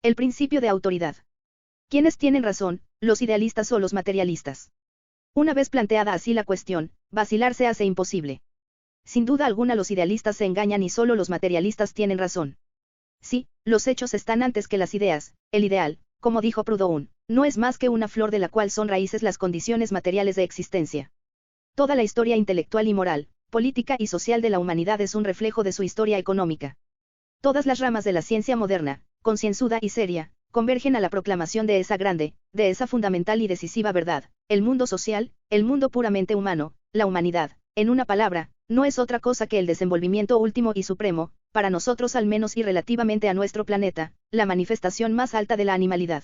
El principio de autoridad. ¿Quiénes tienen razón, los idealistas o los materialistas? Una vez planteada así la cuestión, vacilar se hace imposible. Sin duda alguna los idealistas se engañan y solo los materialistas tienen razón. Sí, los hechos están antes que las ideas. El ideal, como dijo Proudhon, no es más que una flor de la cual son raíces las condiciones materiales de existencia. Toda la historia intelectual y moral, política y social de la humanidad es un reflejo de su historia económica. Todas las ramas de la ciencia moderna, concienzuda y seria, convergen a la proclamación de esa grande, de esa fundamental y decisiva verdad: el mundo social, el mundo puramente humano, la humanidad, en una palabra, no es otra cosa que el desenvolvimiento último y supremo, para nosotros al menos y relativamente a nuestro planeta, la manifestación más alta de la animalidad.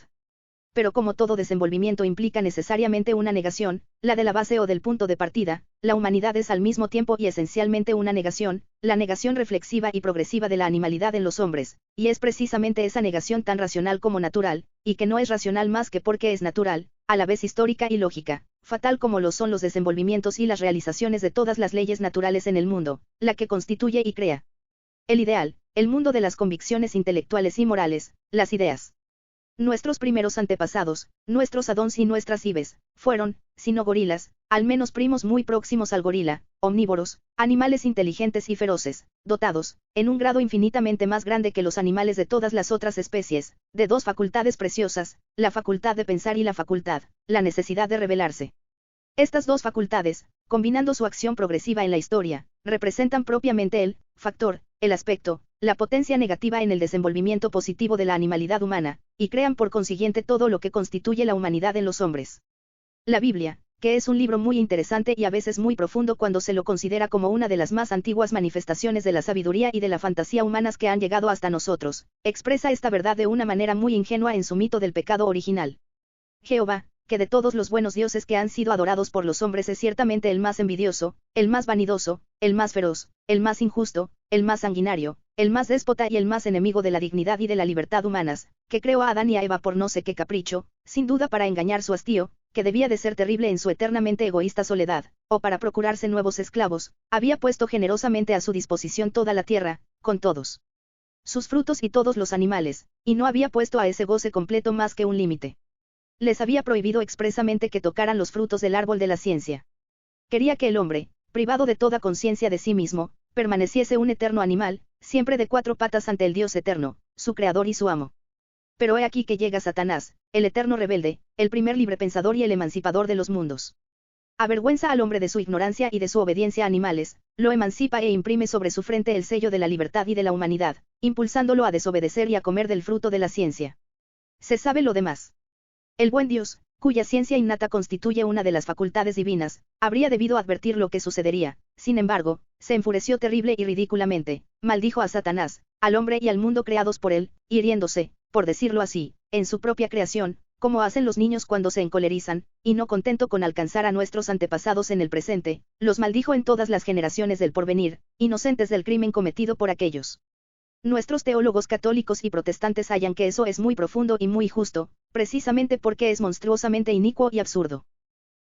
Pero como todo desenvolvimiento implica necesariamente una negación, la de la base o del punto de partida, la humanidad es al mismo tiempo y esencialmente una negación, la negación reflexiva y progresiva de la animalidad en los hombres, y es precisamente esa negación tan racional como natural, y que no es racional más que porque es natural, a la vez histórica y lógica, fatal como lo son los desenvolvimientos y las realizaciones de todas las leyes naturales en el mundo, la que constituye y crea el ideal, el mundo de las convicciones intelectuales y morales, las ideas. Nuestros primeros antepasados, nuestros Adons y nuestras Ibes, fueron, si no gorilas, al menos primos muy próximos al gorila, omnívoros, animales inteligentes y feroces, dotados, en un grado infinitamente más grande que los animales de todas las otras especies, de dos facultades preciosas, la facultad de pensar y la necesidad de rebelarse. Estas dos facultades, combinando su acción progresiva en la historia, representan propiamente el factor, el aspecto, la potencia negativa en el desenvolvimiento positivo de la animalidad humana, y crean por consiguiente todo lo que constituye la humanidad en los hombres. La Biblia, que es un libro muy interesante y a veces muy profundo cuando se lo considera como una de las más antiguas manifestaciones de la sabiduría y de la fantasía humanas que han llegado hasta nosotros, expresa esta verdad de una manera muy ingenua en su mito del pecado original. Jehová, que de todos los buenos dioses que han sido adorados por los hombres es ciertamente el más envidioso, el más vanidoso, el más feroz, el más injusto, el más sanguinario, el más déspota y el más enemigo de la dignidad y de la libertad humanas, que creó a Adán y a Eva por no sé qué capricho, sin duda para engañar su hastío, que debía de ser terrible en su eternamente egoísta soledad, o para procurarse nuevos esclavos, había puesto generosamente a su disposición toda la tierra, con todos sus frutos y todos los animales, y no había puesto a ese goce completo más que un límite. Les había prohibido expresamente que tocaran los frutos del árbol de la ciencia. Quería que el hombre, privado de toda conciencia de sí mismo, permaneciese un eterno animal, siempre de cuatro patas ante el Dios eterno, su creador y su amo. Pero he aquí que llega Satanás, el eterno rebelde, el primer librepensador y el emancipador de los mundos. Avergüenza al hombre de su ignorancia y de su obediencia a animales, lo emancipa e imprime sobre su frente el sello de la libertad y de la humanidad, impulsándolo a desobedecer y a comer del fruto de la ciencia. Se sabe lo demás. El buen Dios, cuya ciencia innata constituye una de las facultades divinas, habría debido advertir lo que sucedería. Sin embargo, se enfureció terrible y ridículamente, maldijo a Satanás, al hombre y al mundo creados por él, hiriéndose, por decirlo así, en su propia creación, como hacen los niños cuando se encolerizan, y no contento con alcanzar a nuestros antepasados en el presente, los maldijo en todas las generaciones del porvenir, inocentes del crimen cometido por aquellos. Nuestros teólogos católicos y protestantes hallan que eso es muy profundo y muy justo, precisamente porque es monstruosamente inicuo y absurdo.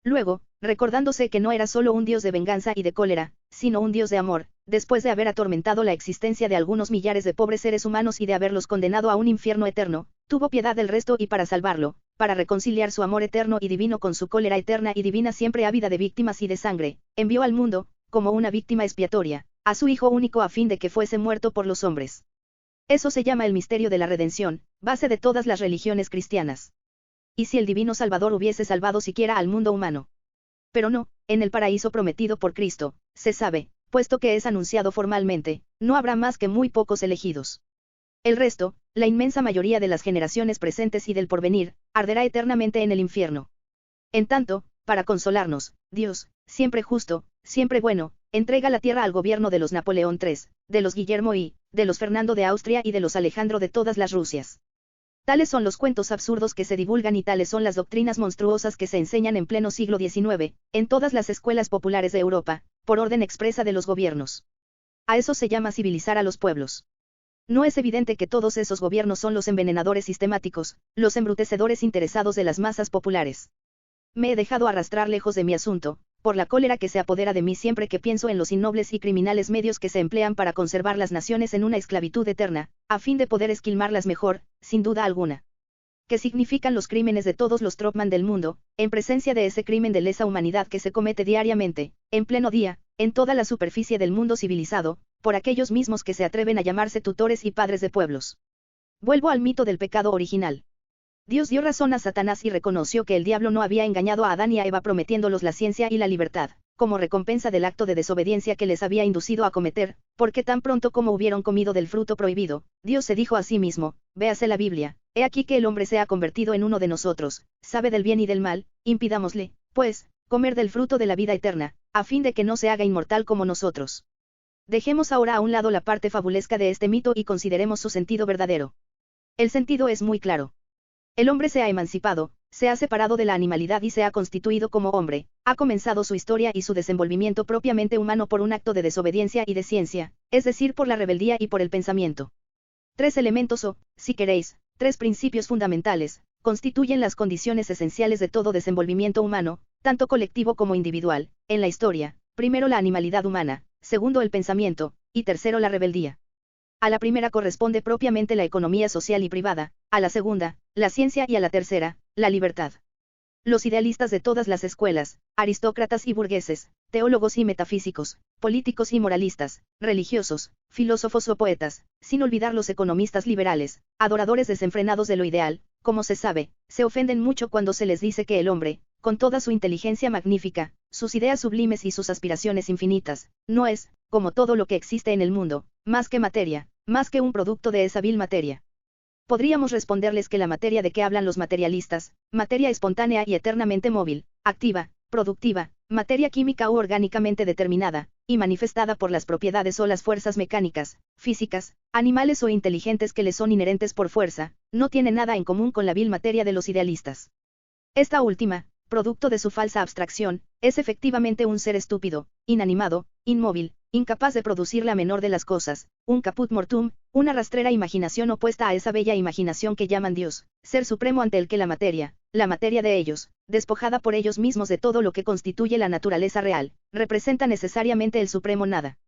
Luego, recordándose que no era solo un Dios de venganza y de cólera, sino un Dios de amor, después de haber atormentado la existencia de algunos millares de pobres seres humanos y de haberlos condenado a un infierno eterno, tuvo piedad del resto y para salvarlo, para reconciliar su amor eterno y divino con su cólera eterna y divina siempre ávida de víctimas y de sangre, envió al mundo, como una víctima expiatoria, a su Hijo único a fin de que fuese muerto por los hombres. Eso se llama el misterio de la redención, base de todas las religiones cristianas. ¿Y si el divino Salvador hubiese salvado siquiera al mundo humano? Pero no, en el paraíso prometido por Cristo, se sabe, puesto que es anunciado formalmente, no habrá más que muy pocos elegidos. El resto, la inmensa mayoría de las generaciones presentes y del porvenir, arderá eternamente en el infierno. En tanto, para consolarnos, Dios, siempre justo, siempre bueno, entrega la tierra al gobierno de los Napoleón III, de los Guillermo I, de los Fernando de Austria y de los Alejandro de todas las Rusias. Tales son los cuentos absurdos que se divulgan y tales son las doctrinas monstruosas que se enseñan en pleno siglo XIX, en todas las escuelas populares de Europa, por orden expresa de los gobiernos. A eso se llama civilizar a los pueblos. ¿No es evidente que todos esos gobiernos son los envenenadores sistemáticos, los embrutecedores interesados de las masas populares? Me he dejado arrastrar lejos de mi asunto, por la cólera que se apodera de mí siempre que pienso en los innobles y criminales medios que se emplean para conservar las naciones en una esclavitud eterna, a fin de poder esquilmarlas mejor, sin duda alguna. ¿Qué significan los crímenes de todos los Tropman del mundo, en presencia de ese crimen de lesa humanidad que se comete diariamente, en pleno día, en toda la superficie del mundo civilizado, por aquellos mismos que se atreven a llamarse tutores y padres de pueblos? Vuelvo al mito del pecado original. Dios dio razón a Satanás y reconoció que el diablo no había engañado a Adán y a Eva prometiéndolos la ciencia y la libertad, como recompensa del acto de desobediencia que les había inducido a cometer, porque tan pronto como hubieron comido del fruto prohibido, Dios se dijo a sí mismo, véase la Biblia, he aquí que el hombre se ha convertido en uno de nosotros, sabe del bien y del mal, impidámosle, pues, comer del fruto de la vida eterna, a fin de que no se haga inmortal como nosotros. Dejemos ahora a un lado la parte fabulesca de este mito y consideremos su sentido verdadero. El sentido es muy claro. El hombre se ha emancipado, se ha separado de la animalidad y se ha constituido como hombre, ha comenzado su historia y su desenvolvimiento propiamente humano por un acto de desobediencia y de ciencia, es decir, por la rebeldía y por el pensamiento. Tres elementos o, si queréis, tres principios fundamentales, constituyen las condiciones esenciales de todo desenvolvimiento humano, tanto colectivo como individual, en la historia: primero la animalidad humana, segundo el pensamiento, y tercero la rebeldía. A la primera corresponde propiamente la economía social y privada, a la segunda, la ciencia y a la tercera, la libertad. Los idealistas de todas las escuelas, aristócratas y burgueses, teólogos y metafísicos, políticos y moralistas, religiosos, filósofos o poetas, sin olvidar los economistas liberales, adoradores desenfrenados de lo ideal, como se sabe, se ofenden mucho cuando se les dice que el hombre, con toda su inteligencia magnífica, sus ideas sublimes y sus aspiraciones infinitas, no es, como todo lo que existe en el mundo, más que materia, más que un producto de esa vil materia. Podríamos responderles que la materia de que hablan los materialistas, materia espontánea y eternamente móvil, activa, productiva, materia química u orgánicamente determinada, y manifestada por las propiedades o las fuerzas mecánicas, físicas, animales o inteligentes que les son inherentes por fuerza, no tiene nada en común con la vil materia de los idealistas. Esta última, producto de su falsa abstracción, es efectivamente un ser estúpido, inanimado, inmóvil, incapaz de producir la menor de las cosas, un caput mortuum, una rastrera imaginación opuesta a esa bella imaginación que llaman Dios, ser supremo ante el que la materia de ellos, despojada por ellos mismos de todo lo que constituye la naturaleza real, representa necesariamente el supremo nada.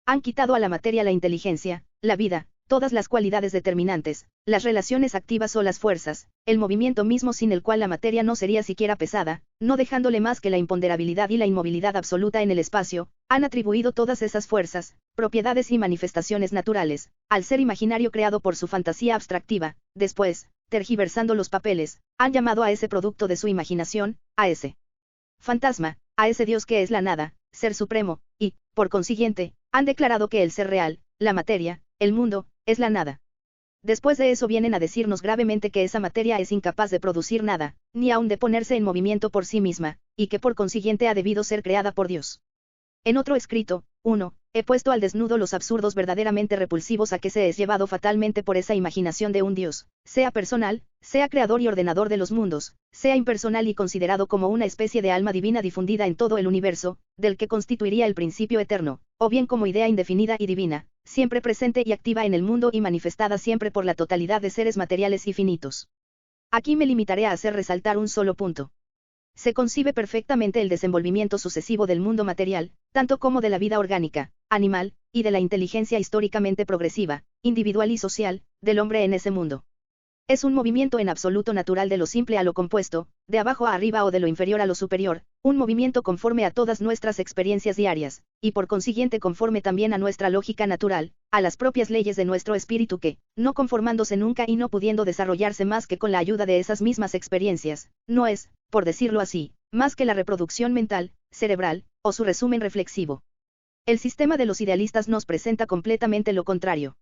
Han quitado a la materia la inteligencia, la vida, todas las cualidades determinantes, las relaciones activas o las fuerzas, el movimiento mismo sin el cual la materia no sería siquiera pesada, no dejándole más que la imponderabilidad y la inmovilidad absoluta en el espacio, han atribuido todas esas fuerzas, propiedades y manifestaciones naturales, al ser imaginario creado por su fantasía abstractiva. Después, tergiversando los papeles, han llamado a ese producto de su imaginación, a ese fantasma, a ese Dios que es la nada, ser supremo, y, por consiguiente, han declarado que el ser real, la materia, el mundo, es la nada. Después de eso vienen a decirnos gravemente que esa materia es incapaz de producir nada, ni aun de ponerse en movimiento por sí misma, y que por consiguiente ha debido ser creada por Dios. En otro escrito, 1, he puesto al desnudo los absurdos verdaderamente repulsivos a que se es llevado fatalmente por esa imaginación de un Dios, sea personal, sea creador y ordenador de los mundos, sea impersonal y considerado como una especie de alma divina difundida en todo el universo, del que constituiría el principio eterno, o bien como idea indefinida y divina, siempre presente y activa en el mundo y manifestada siempre por la totalidad de seres materiales y finitos. Aquí me limitaré a hacer resaltar un solo punto. Se concibe perfectamente el desenvolvimiento sucesivo del mundo material, tanto como de la vida orgánica, animal, y de la inteligencia históricamente progresiva, individual y social, del hombre en ese mundo. Es un movimiento en absoluto natural de lo simple a lo compuesto, de abajo a arriba o de lo inferior a lo superior, un movimiento conforme a todas nuestras experiencias diarias, y por consiguiente conforme también a nuestra lógica natural, a las propias leyes de nuestro espíritu que, no conformándose nunca y no pudiendo desarrollarse más que con la ayuda de esas mismas experiencias, no es, por decirlo así, más que la reproducción mental, cerebral, o su resumen reflexivo. El sistema de los idealistas nos presenta completamente lo contrario.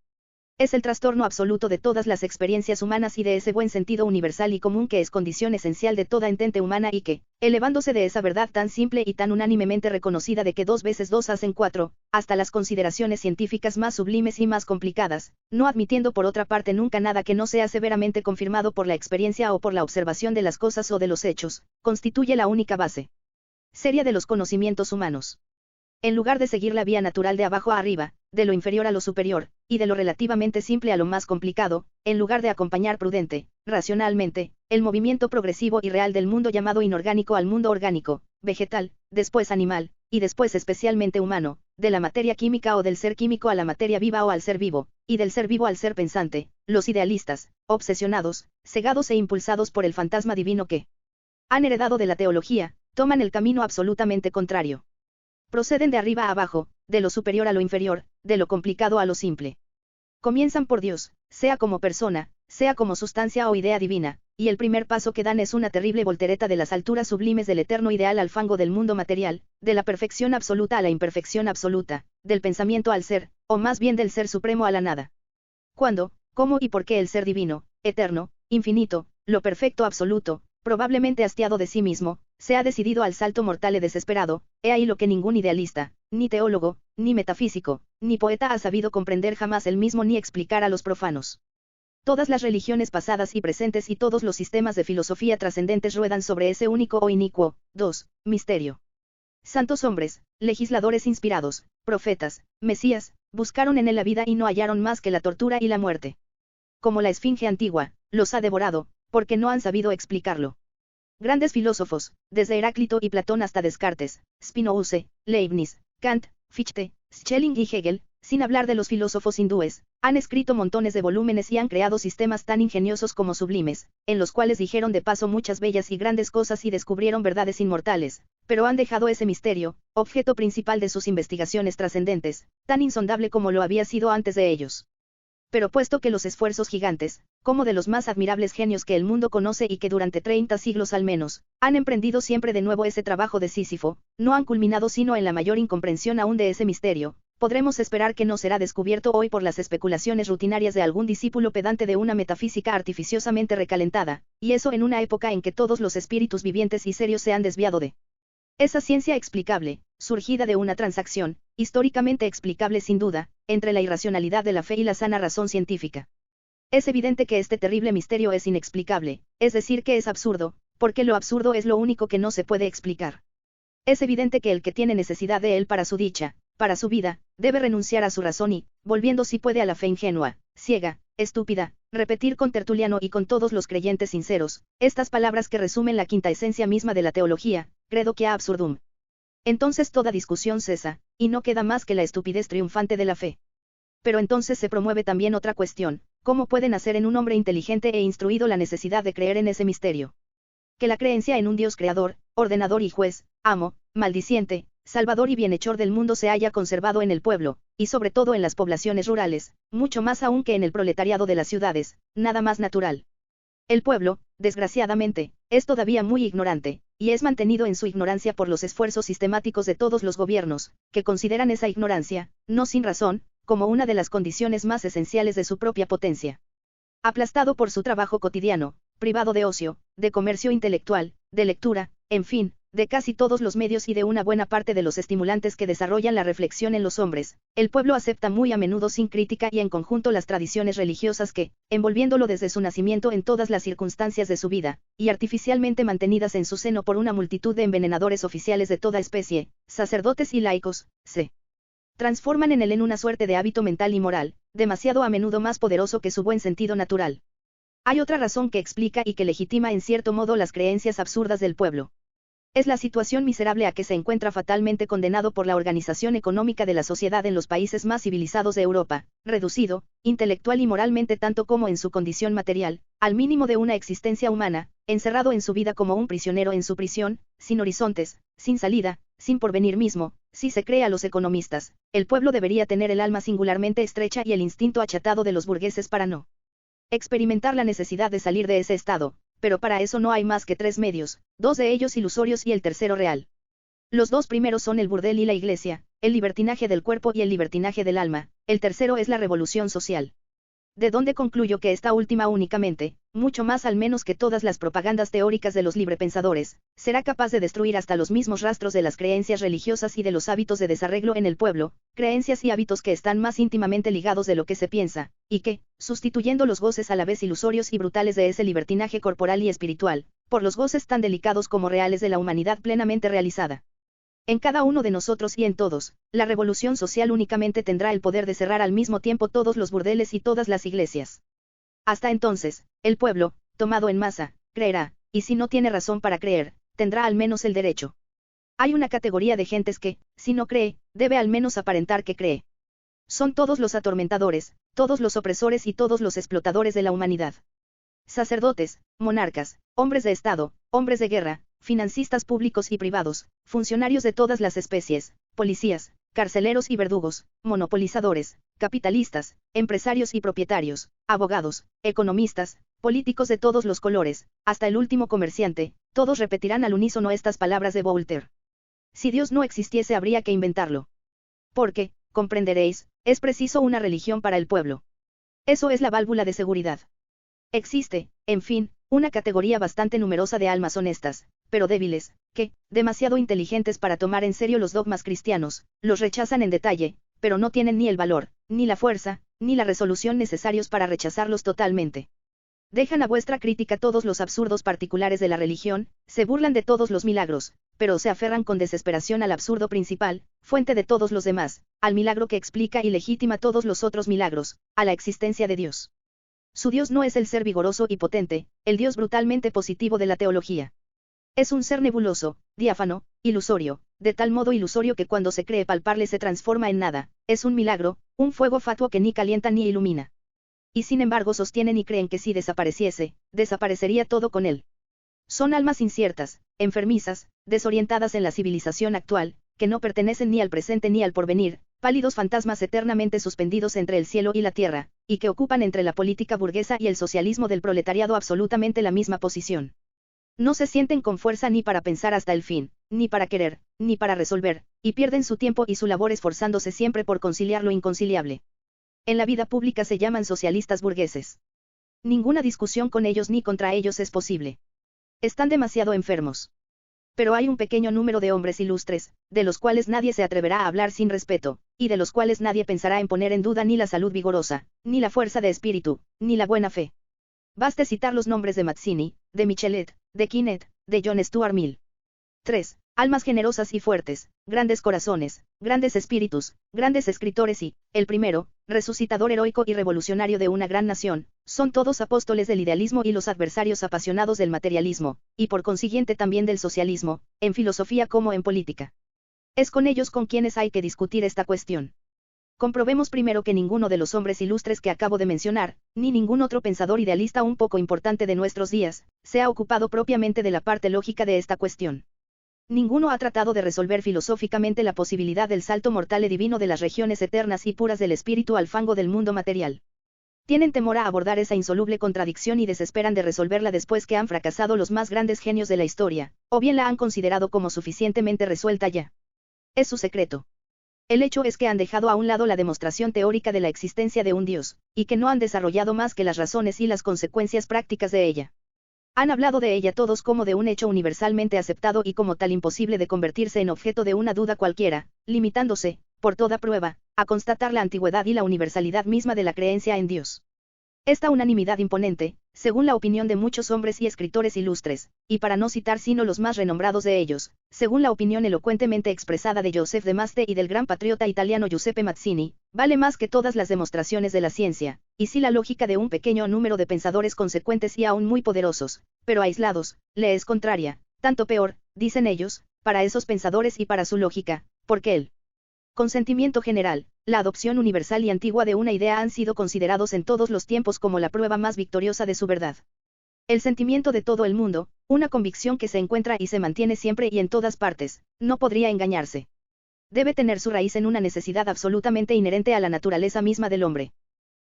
Es el trastorno absoluto de todas las experiencias humanas y de ese buen sentido universal y común que es condición esencial de toda entente humana y que, elevándose de esa verdad tan simple y tan unánimemente reconocida de que 2 veces 2 hacen 4, hasta las consideraciones científicas más sublimes y más complicadas, no admitiendo por otra parte nunca nada que no sea severamente confirmado por la experiencia o por la observación de las cosas o de los hechos, constituye la única base seria de los conocimientos humanos. En lugar de seguir la vía natural de abajo a arriba, de lo inferior a lo superior, y de lo relativamente simple a lo más complicado, en lugar de acompañar prudente, racionalmente, el movimiento progresivo y real del mundo llamado inorgánico al mundo orgánico, vegetal, después animal, y después especialmente humano, de la materia química o del ser químico a la materia viva o al ser vivo, y del ser vivo al ser pensante, los idealistas, obsesionados, cegados e impulsados por el fantasma divino que han heredado de la teología, toman el camino absolutamente contrario. Proceden de arriba a abajo, de lo superior a lo inferior, de lo complicado a lo simple. Comienzan por Dios, sea como persona, sea como sustancia o idea divina, y el primer paso que dan es una terrible voltereta de las alturas sublimes del eterno ideal al fango del mundo material, de la perfección absoluta a la imperfección absoluta, del pensamiento al ser, o más bien del ser supremo a la nada. ¿Cuándo, cómo y por qué el ser divino, eterno, infinito, lo perfecto absoluto, probablemente hastiado de sí mismo, se ha decidido al salto mortal y desesperado? He ahí lo que ningún idealista, ni teólogo, ni metafísico, ni poeta ha sabido comprender jamás él mismo ni explicar a los profanos. Todas las religiones pasadas y presentes y todos los sistemas de filosofía trascendentes ruedan sobre ese único o inicuo, misterio. Santos hombres, legisladores inspirados, profetas, mesías, buscaron en él la vida y no hallaron más que la tortura y la muerte. Como la esfinge antigua, los ha devorado, porque no han sabido explicarlo. Grandes filósofos, desde Heráclito y Platón hasta Descartes, Spinoza, Leibniz, Kant, Fichte, Schelling y Hegel, sin hablar de los filósofos hindúes, han escrito montones de volúmenes y han creado sistemas tan ingeniosos como sublimes, en los cuales dijeron de paso muchas bellas y grandes cosas y descubrieron verdades inmortales, pero han dejado ese misterio, objeto principal de sus investigaciones trascendentes, tan insondable como lo había sido antes de ellos. Pero puesto que los esfuerzos gigantes, como de los más admirables genios que el mundo conoce y que durante 30 siglos al menos, han emprendido siempre de nuevo ese trabajo de Sísifo, no han culminado sino en la mayor incomprensión aún de ese misterio, podremos esperar que no será descubierto hoy por las especulaciones rutinarias de algún discípulo pedante de una metafísica artificiosamente recalentada, y eso en una época en que todos los espíritus vivientes y serios se han desviado de esa ciencia explicable, surgida de una transacción, históricamente explicable sin duda, entre la irracionalidad de la fe y la sana razón científica. Es evidente que este terrible misterio es inexplicable, es decir que es absurdo, porque lo absurdo es lo único que no se puede explicar. Es evidente que el que tiene necesidad de él para su dicha, para su vida, debe renunciar a su razón y, volviendo si puede a la fe ingenua, ciega, estúpida, repetir con Tertuliano y con todos los creyentes sinceros, estas palabras que resumen la quinta esencia misma de la teología, credo que absurdum. Entonces toda discusión cesa, y no queda más que la estupidez triunfante de la fe. Pero entonces se promueve también otra cuestión: ¿cómo puede nacer en un hombre inteligente e instruido la necesidad de creer en ese misterio? Que la creencia en un Dios creador, ordenador y juez, amo, maldiciente, salvador y bienhechor del mundo se haya conservado en el pueblo, y sobre todo en las poblaciones rurales, mucho más aún que en el proletariado de las ciudades, nada más natural. El pueblo, desgraciadamente, es todavía muy ignorante, y es mantenido en su ignorancia por los esfuerzos sistemáticos de todos los gobiernos, que consideran esa ignorancia, no sin razón, como una de las condiciones más esenciales de su propia potencia. Aplastado por su trabajo cotidiano, privado de ocio, de comercio intelectual, de lectura, en fin, de casi todos los medios y de una buena parte de los estimulantes que desarrollan la reflexión en los hombres, el pueblo acepta muy a menudo sin crítica y en conjunto las tradiciones religiosas que, envolviéndolo desde su nacimiento en todas las circunstancias de su vida, y artificialmente mantenidas en su seno por una multitud de envenenadores oficiales de toda especie, sacerdotes y laicos, se transforman en él en una suerte de hábito mental y moral, demasiado a menudo más poderoso que su buen sentido natural. Hay otra razón que explica y que legitima en cierto modo las creencias absurdas del pueblo. Es la situación miserable a que se encuentra fatalmente condenado por la organización económica de la sociedad en los países más civilizados de Europa, reducido, intelectual y moralmente tanto como en su condición material, al mínimo de una existencia humana, encerrado en su vida como un prisionero en su prisión, sin horizontes, sin salida, sin porvenir mismo. Si se cree a los economistas, el pueblo debería tener el alma singularmente estrecha y el instinto achatado de los burgueses para no experimentar la necesidad de salir de ese estado, pero para eso no hay más que 3 medios, 2 de ellos ilusorios y el tercero real. Los 2 primeros son el burdel y la iglesia, el libertinaje del cuerpo y el libertinaje del alma, el tercero es la revolución social. De donde concluyo que esta última únicamente, mucho más al menos que todas las propagandas teóricas de los librepensadores, será capaz de destruir hasta los mismos rastros de las creencias religiosas y de los hábitos de desarreglo en el pueblo, creencias y hábitos que están más íntimamente ligados de lo que se piensa, y que, sustituyendo los goces a la vez ilusorios y brutales de ese libertinaje corporal y espiritual, por los goces tan delicados como reales de la humanidad plenamente realizada. En cada uno de nosotros y en todos, la revolución social únicamente tendrá el poder de cerrar al mismo tiempo todos los burdeles y todas las iglesias. Hasta entonces, el pueblo, tomado en masa, creerá, y si no tiene razón para creer, tendrá al menos el derecho. Hay una categoría de gentes que, si no cree, debe al menos aparentar que cree. Son todos los atormentadores, todos los opresores y todos los explotadores de la humanidad. Sacerdotes, monarcas, hombres de Estado, hombres de guerra, financistas públicos y privados, funcionarios de todas las especies, policías, carceleros y verdugos, monopolizadores, capitalistas, empresarios y propietarios, abogados, economistas, políticos de todos los colores, hasta el último comerciante, todos repetirán al unísono estas palabras de Voltaire. Si Dios no existiese habría que inventarlo. Porque, comprenderéis, es preciso una religión para el pueblo. Eso es la válvula de seguridad. Existe, en fin, una categoría bastante numerosa de almas honestas, pero débiles, que, demasiado inteligentes para tomar en serio los dogmas cristianos, los rechazan en detalle, pero no tienen ni el valor, ni la fuerza, ni la resolución necesarios para rechazarlos totalmente. Dejan a vuestra crítica todos los absurdos particulares de la religión, se burlan de todos los milagros, pero se aferran con desesperación al absurdo principal, fuente de todos los demás, al milagro que explica y legitima todos los otros milagros, a la existencia de Dios. Su Dios no es el ser vigoroso y potente, el Dios brutalmente positivo de la teología. Es un ser nebuloso, diáfano, ilusorio, de tal modo ilusorio que cuando se cree palparle se transforma en nada, es un milagro, un fuego fatuo que ni calienta ni ilumina. Y sin embargo sostienen y creen que si desapareciese, desaparecería todo con él. Son almas inciertas, enfermizas, desorientadas en la civilización actual, que no pertenecen ni al presente ni al porvenir, pálidos fantasmas eternamente suspendidos entre el cielo y la tierra, y que ocupan entre la política burguesa y el socialismo del proletariado absolutamente la misma posición. No se sienten con fuerza ni para pensar hasta el fin, ni para querer, ni para resolver, y pierden su tiempo y su labor esforzándose siempre por conciliar lo inconciliable. En la vida pública se llaman socialistas burgueses. Ninguna discusión con ellos ni contra ellos es posible. Están demasiado enfermos. Pero hay un pequeño número de hombres ilustres, de los cuales nadie se atreverá a hablar sin respeto, y de los cuales nadie pensará en poner en duda ni la salud vigorosa, ni la fuerza de espíritu, ni la buena fe. Baste citar los nombres de Mazzini, de Michelet, de Quinet, de John Stuart Mill. 3. Almas generosas y fuertes, grandes corazones, grandes espíritus, grandes escritores y, el primero, resucitador heroico y revolucionario de una gran nación, son todos apóstoles del idealismo y los adversarios apasionados del materialismo, y por consiguiente también del socialismo, en filosofía como en política. Es con ellos con quienes hay que discutir esta cuestión. Comprobemos primero que ninguno de los hombres ilustres que acabo de mencionar, ni ningún otro pensador idealista un poco importante de nuestros días, se ha ocupado propiamente de la parte lógica de esta cuestión. Ninguno ha tratado de resolver filosóficamente la posibilidad del salto mortal y divino de las regiones eternas y puras del espíritu al fango del mundo material. Tienen temor a abordar esa insoluble contradicción y desesperan de resolverla después que han fracasado los más grandes genios de la historia, o bien la han considerado como suficientemente resuelta ya. Es su secreto. El hecho es que han dejado a un lado la demostración teórica de la existencia de un Dios, y que no han desarrollado más que las razones y las consecuencias prácticas de ella. Han hablado de ella todos como de un hecho universalmente aceptado y como tal imposible de convertirse en objeto de una duda cualquiera, limitándose, por toda prueba, a constatar la antigüedad y la universalidad misma de la creencia en Dios. Esta unanimidad imponente, según la opinión de muchos hombres y escritores ilustres, y para no citar sino los más renombrados de ellos, según la opinión elocuentemente expresada de Joseph de Maste y del gran patriota italiano Giuseppe Mazzini, vale más que todas las demostraciones de la ciencia, y si la lógica de un pequeño número de pensadores consecuentes y aún muy poderosos, pero aislados, le es contraria, tanto peor, dicen ellos, para esos pensadores y para su lógica, porque el consentimiento general, la adopción universal y antigua de una idea han sido considerados en todos los tiempos como la prueba más victoriosa de su verdad. El sentimiento de todo el mundo, una convicción que se encuentra y se mantiene siempre y en todas partes, no podría engañarse. Debe tener su raíz en una necesidad absolutamente inherente a la naturaleza misma del hombre.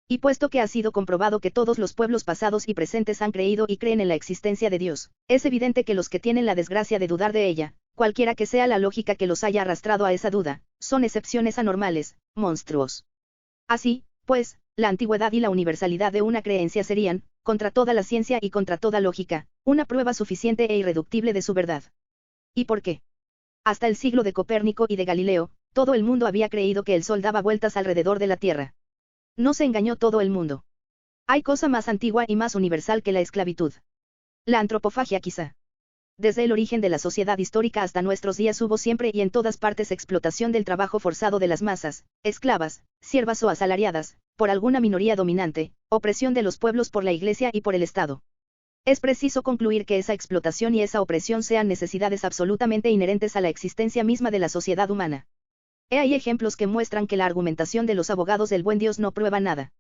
Y puesto que ha sido comprobado que todos los pueblos pasados y presentes han creído y creen en la existencia de Dios, es evidente que los que tienen la desgracia de dudar de ella, cualquiera que sea la lógica que los haya arrastrado a esa duda, son excepciones anormales, monstruos. Así, pues, la antigüedad y la universalidad de una creencia serían, contra toda la ciencia y contra toda lógica, una prueba suficiente e irreductible de su verdad. ¿Y por qué? Hasta el siglo de Copérnico y de Galileo, todo el mundo había creído que el Sol daba vueltas alrededor de la Tierra. No se engañó todo el mundo. Hay cosa más antigua y más universal que la esclavitud. La antropofagia quizá. Desde el origen de la sociedad histórica hasta nuestros días hubo siempre y en todas partes explotación del trabajo forzado de las masas, esclavas, siervas o asalariadas, por alguna minoría dominante, opresión de los pueblos por la Iglesia y por el Estado. Es preciso concluir que esa explotación y esa opresión sean necesidades absolutamente inherentes a la existencia misma de la sociedad humana. He ahí ejemplos que muestran que la argumentación de los abogados del buen Dios no prueba nada.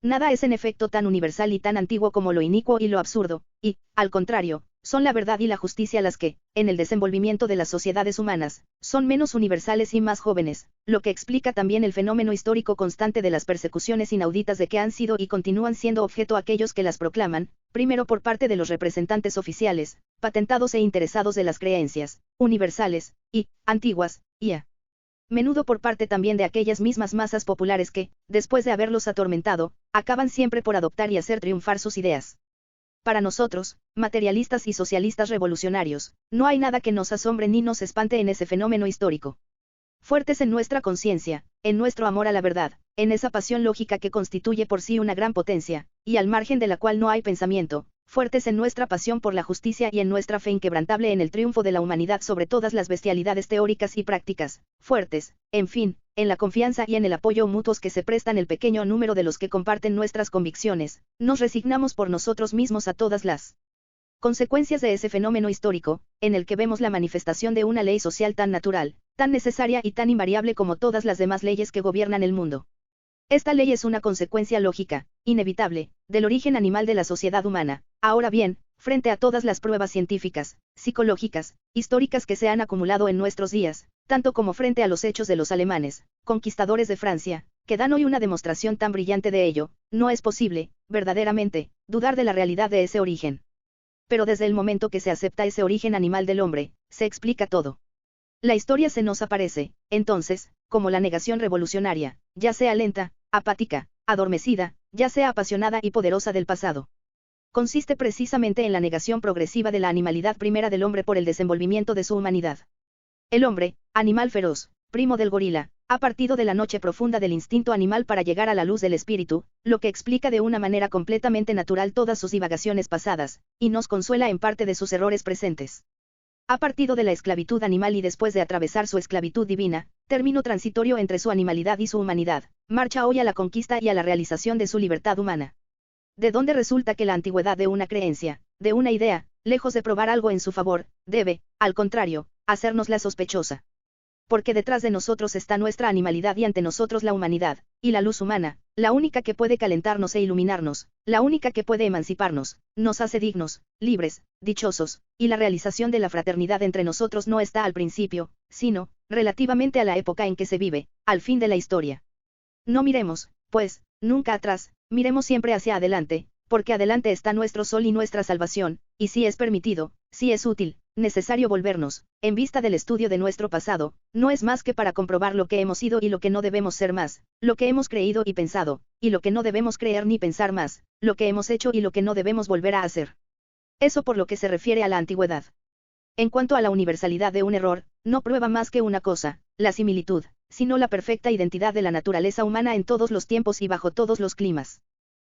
Nada es en efecto tan universal y tan antiguo como lo inicuo y lo absurdo, y, al contrario, son la verdad y la justicia las que, en el desenvolvimiento de las sociedades humanas, son menos universales y más jóvenes, lo que explica también el fenómeno histórico constante de las persecuciones inauditas de que han sido y continúan siendo objeto aquellos que las proclaman, primero por parte de los representantes oficiales, patentados e interesados de las creencias, universales, y, antiguas, y a menudo por parte también de aquellas mismas masas populares que, después de haberlos atormentado, acaban siempre por adoptar y hacer triunfar sus ideas. Para nosotros, materialistas y socialistas revolucionarios, no hay nada que nos asombre ni nos espante en ese fenómeno histórico. Fuertes en nuestra conciencia, en nuestro amor a la verdad, en esa pasión lógica que constituye por sí una gran potencia, y al margen de la cual no hay pensamiento, fuertes en nuestra pasión por la justicia y en nuestra fe inquebrantable en el triunfo de la humanidad sobre todas las bestialidades teóricas y prácticas, fuertes, en fin, en la confianza y en el apoyo mutuos que se prestan el pequeño número de los que comparten nuestras convicciones, nos resignamos por nosotros mismos a todas las consecuencias de ese fenómeno histórico, en el que vemos la manifestación de una ley social tan natural, tan necesaria y tan invariable como todas las demás leyes que gobiernan el mundo. Esta ley es una consecuencia lógica, inevitable, del origen animal de la sociedad humana. Ahora bien, frente a todas las pruebas científicas, psicológicas, históricas que se han acumulado en nuestros días, tanto como frente a los hechos de los alemanes, conquistadores de Francia, que dan hoy una demostración tan brillante de ello, no es posible, verdaderamente, dudar de la realidad de ese origen. Pero desde el momento que se acepta ese origen animal del hombre, se explica todo. La historia se nos aparece, entonces, como la negación revolucionaria, ya sea lenta, apática, adormecida, ya sea apasionada y poderosa del pasado. Consiste precisamente en la negación progresiva de la animalidad primera del hombre por el desenvolvimiento de su humanidad. El hombre, animal feroz, primo del gorila, ha partido de la noche profunda del instinto animal para llegar a la luz del espíritu, lo que explica de una manera completamente natural todas sus divagaciones pasadas, y nos consuela en parte de sus errores presentes. Ha partido de la esclavitud animal y después de atravesar su esclavitud divina, término transitorio entre su animalidad y su humanidad, marcha hoy a la conquista y a la realización de su libertad humana. ¿De dónde resulta que la antigüedad de una creencia, de una idea, lejos de probar algo en su favor, debe, al contrario, hacérnosla sospechosa? Porque detrás de nosotros está nuestra animalidad y ante nosotros la humanidad, y la luz humana, la única que puede calentarnos e iluminarnos, la única que puede emanciparnos, nos hace dignos, libres, dichosos, y la realización de la fraternidad entre nosotros no está al principio, sino, relativamente a la época en que se vive, al fin de la historia. No miremos, pues, nunca atrás, miremos siempre hacia adelante, porque adelante está nuestro sol y nuestra salvación, y si es permitido, si es útil, necesario volvernos, en vista del estudio de nuestro pasado, no es más que para comprobar lo que hemos sido y lo que no debemos ser más, lo que hemos creído y pensado, y lo que no debemos creer ni pensar más, lo que hemos hecho y lo que no debemos volver a hacer. Eso por lo que se refiere a la antigüedad. En cuanto a la universalidad de un error, no prueba más que una cosa, la similitud, sino la perfecta identidad de la naturaleza humana en todos los tiempos y bajo todos los climas.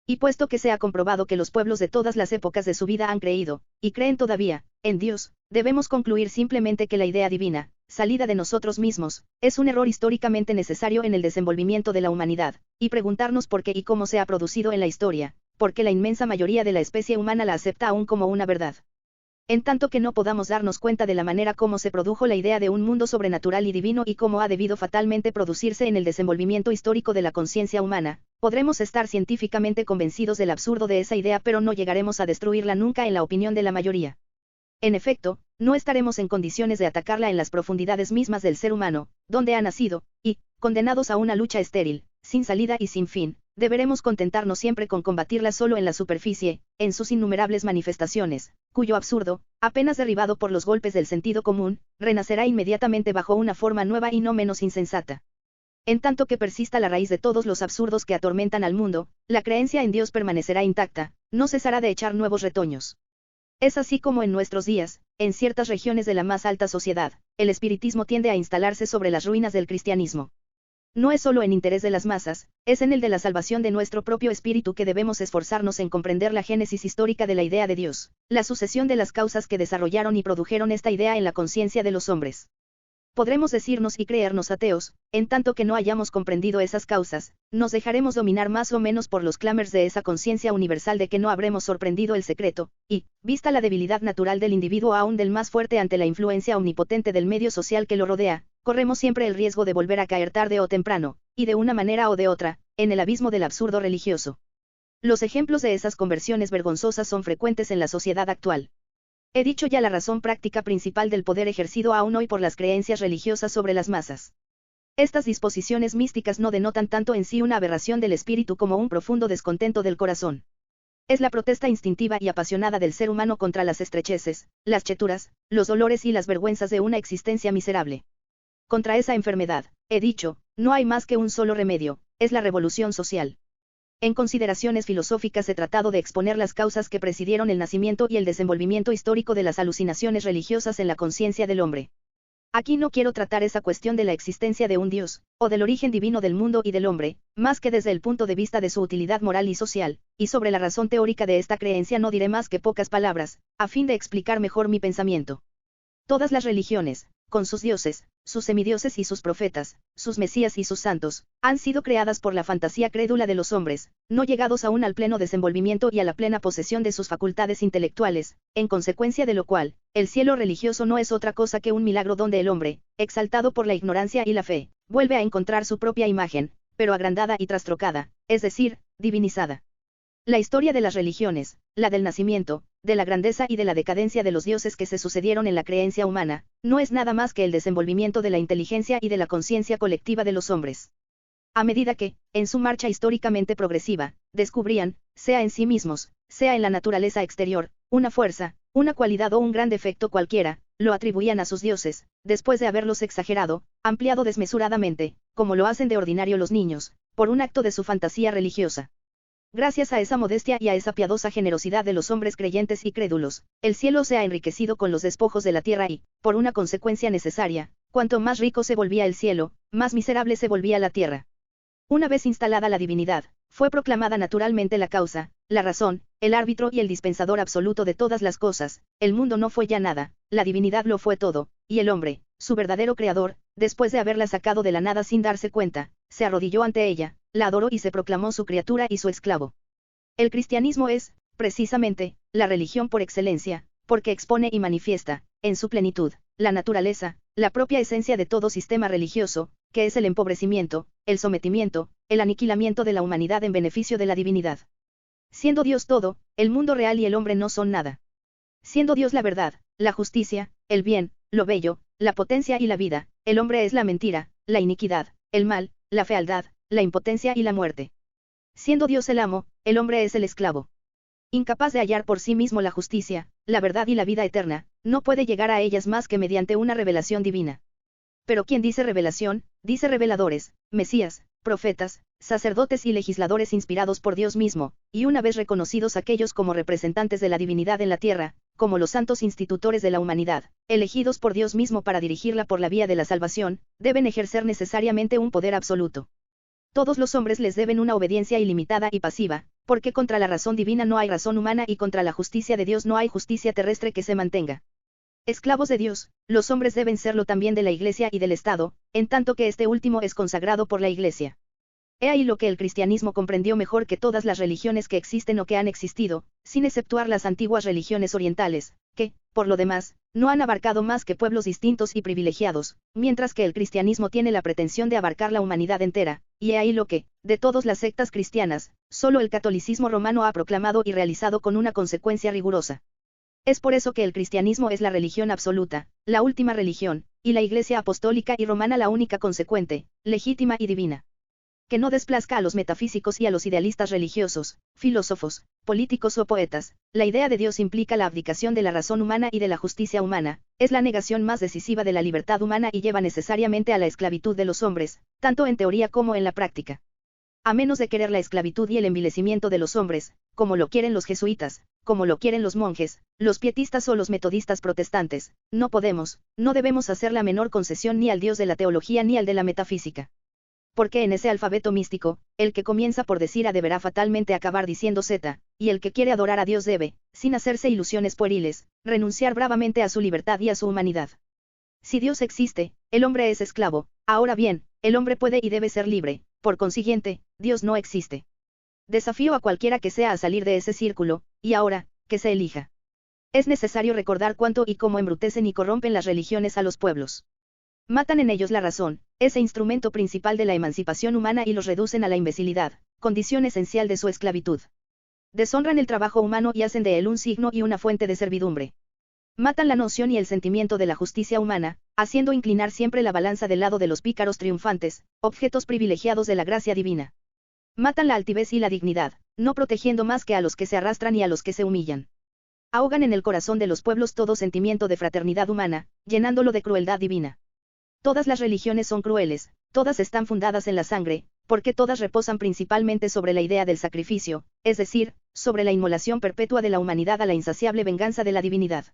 Y puesto que se ha comprobado que los pueblos de todas las épocas de su vida han creído, y creen todavía, en Dios, debemos concluir simplemente que la idea divina, salida de nosotros mismos, es un error históricamente necesario en el desenvolvimiento de la humanidad, y preguntarnos por qué y cómo se ha producido en la historia, porque la inmensa mayoría de la especie humana la acepta aún como una verdad. En tanto que no podamos darnos cuenta de la manera como se produjo la idea de un mundo sobrenatural y divino y cómo ha debido fatalmente producirse en el desenvolvimiento histórico de la conciencia humana, podremos estar científicamente convencidos del absurdo de esa idea, pero no llegaremos a destruirla nunca en la opinión de la mayoría. En efecto, no estaremos en condiciones de atacarla en las profundidades mismas del ser humano, donde ha nacido, y, condenados a una lucha estéril, sin salida y sin fin, deberemos contentarnos siempre con combatirla solo en la superficie, en sus innumerables manifestaciones, cuyo absurdo, apenas derribado por los golpes del sentido común, renacerá inmediatamente bajo una forma nueva y no menos insensata. En tanto que persista la raíz de todos los absurdos que atormentan al mundo, la creencia en Dios permanecerá intacta, no cesará de echar nuevos retoños. Es así como en nuestros días, en ciertas regiones de la más alta sociedad, el espiritismo tiende a instalarse sobre las ruinas del cristianismo. No es solo en interés de las masas, es en el de la salvación de nuestro propio espíritu que debemos esforzarnos en comprender la génesis histórica de la idea de Dios, la sucesión de las causas que desarrollaron y produjeron esta idea en la conciencia de los hombres. Podremos decirnos y creernos ateos, en tanto que no hayamos comprendido esas causas, nos dejaremos dominar más o menos por los clamores de esa conciencia universal de que no habremos sorprendido el secreto, y, vista la debilidad natural del individuo aún del más fuerte ante la influencia omnipotente del medio social que lo rodea, corremos siempre el riesgo de volver a caer tarde o temprano, y de una manera o de otra, en el abismo del absurdo religioso. Los ejemplos de esas conversiones vergonzosas son frecuentes en la sociedad actual. He dicho ya la razón práctica principal del poder ejercido aún hoy por las creencias religiosas sobre las masas. Estas disposiciones místicas no denotan tanto en sí una aberración del espíritu como un profundo descontento del corazón. Es la protesta instintiva y apasionada del ser humano contra las estrecheces, las cheturas, los dolores y las vergüenzas de una existencia miserable. Contra esa enfermedad, he dicho, no hay más que un solo remedio, es la revolución social. En consideraciones filosóficas he tratado de exponer las causas que presidieron el nacimiento y el desenvolvimiento histórico de las alucinaciones religiosas en la conciencia del hombre. Aquí no quiero tratar esa cuestión de la existencia de un Dios, o del origen divino del mundo y del hombre, más que desde el punto de vista de su utilidad moral y social, y sobre la razón teórica de esta creencia no diré más que pocas palabras, a fin de explicar mejor mi pensamiento. Todas las religiones, con sus dioses, sus semidioses y sus profetas, sus mesías y sus santos, han sido creadas por la fantasía crédula de los hombres, no llegados aún al pleno desenvolvimiento y a la plena posesión de sus facultades intelectuales, en consecuencia de lo cual, el cielo religioso no es otra cosa que un milagro donde el hombre, exaltado por la ignorancia y la fe, vuelve a encontrar su propia imagen, pero agrandada y trastrocada, es decir, divinizada. La historia de las religiones, la del nacimiento, de la grandeza y de la decadencia de los dioses que se sucedieron en la creencia humana, no es nada más que el desenvolvimiento de la inteligencia y de la conciencia colectiva de los hombres. A medida que, en su marcha históricamente progresiva, descubrían, sea en sí mismos, sea en la naturaleza exterior, una fuerza, una cualidad o un gran defecto cualquiera, lo atribuían a sus dioses, después de haberlos exagerado, ampliado desmesuradamente, como lo hacen de ordinario los niños, por un acto de su fantasía religiosa. Gracias a esa modestia y a esa piadosa generosidad de los hombres creyentes y crédulos, el cielo se ha enriquecido con los despojos de la tierra y, por una consecuencia necesaria, cuanto más rico se volvía el cielo, más miserable se volvía la tierra. Una vez instalada la divinidad, fue proclamada naturalmente la causa, la razón, el árbitro y el dispensador absoluto de todas las cosas, el mundo no fue ya nada, la divinidad lo fue todo, y el hombre, su verdadero creador, después de haberla sacado de la nada sin darse cuenta, se arrodilló ante ella, la adoró y se proclamó su criatura y su esclavo. El cristianismo es, precisamente, la religión por excelencia, porque expone y manifiesta, en su plenitud, la naturaleza, la propia esencia de todo sistema religioso, que es el empobrecimiento, el sometimiento, el aniquilamiento de la humanidad en beneficio de la divinidad. Siendo Dios todo, el mundo real y el hombre no son nada. Siendo Dios la verdad, la justicia, el bien, lo bello, la potencia y la vida, el hombre es la mentira, la iniquidad, el mal, la fealdad, la impotencia y la muerte. Siendo Dios el amo, el hombre es el esclavo. Incapaz de hallar por sí mismo la justicia, la verdad y la vida eterna, no puede llegar a ellas más que mediante una revelación divina. Pero quien dice revelación, dice reveladores, mesías, profetas, sacerdotes y legisladores inspirados por Dios mismo, y una vez reconocidos aquellos como representantes de la divinidad en la tierra, como los santos institutores de la humanidad, elegidos por Dios mismo para dirigirla por la vía de la salvación, deben ejercer necesariamente un poder absoluto. Todos los hombres les deben una obediencia ilimitada y pasiva, porque contra la razón divina no hay razón humana y contra la justicia de Dios no hay justicia terrestre que se mantenga. Esclavos de Dios, los hombres deben serlo también de la Iglesia y del Estado, en tanto que este último es consagrado por la Iglesia. He ahí lo que el cristianismo comprendió mejor que todas las religiones que existen o que han existido, sin exceptuar las antiguas religiones orientales, que, por lo demás, no han abarcado más que pueblos distintos y privilegiados, mientras que el cristianismo tiene la pretensión de abarcar la humanidad entera, y he ahí lo que, de todas las sectas cristianas, solo el catolicismo romano ha proclamado y realizado con una consecuencia rigurosa. Es por eso que el cristianismo es la religión absoluta, la última religión, y la Iglesia apostólica y romana la única consecuente, legítima y divina. Que no desplazca a los metafísicos y a los idealistas religiosos, filósofos, políticos o poetas, la idea de Dios implica la abdicación de la razón humana y de la justicia humana, es la negación más decisiva de la libertad humana y lleva necesariamente a la esclavitud de los hombres, tanto en teoría como en la práctica. A menos de querer la esclavitud y el envilecimiento de los hombres, como lo quieren los jesuitas, como lo quieren los monjes, los pietistas o los metodistas protestantes, no podemos, no debemos hacer la menor concesión ni al Dios de la teología ni al de la metafísica. Porque en ese alfabeto místico, el que comienza por decir A deberá fatalmente acabar diciendo Z, y el que quiere adorar a Dios debe, sin hacerse ilusiones pueriles, renunciar bravamente a su libertad y a su humanidad. Si Dios existe, el hombre es esclavo. Ahora bien, el hombre puede y debe ser libre, por consiguiente, Dios no existe. Desafío a cualquiera que sea a salir de ese círculo, y ahora, que se elija. Es necesario recordar cuánto y cómo embrutecen y corrompen las religiones a los pueblos. Matan en ellos la razón, ese instrumento principal de la emancipación humana, y los reducen a la imbecilidad, condición esencial de su esclavitud. Deshonran el trabajo humano y hacen de él un signo y una fuente de servidumbre. Matan la noción y el sentimiento de la justicia humana, haciendo inclinar siempre la balanza del lado de los pícaros triunfantes, objetos privilegiados de la gracia divina. Matan la altivez y la dignidad, no protegiendo más que a los que se arrastran y a los que se humillan. Ahogan en el corazón de los pueblos todo sentimiento de fraternidad humana, llenándolo de crueldad divina. Todas las religiones son crueles, todas están fundadas en la sangre, porque todas reposan principalmente sobre la idea del sacrificio, es decir, sobre la inmolación perpetua de la humanidad a la insaciable venganza de la divinidad.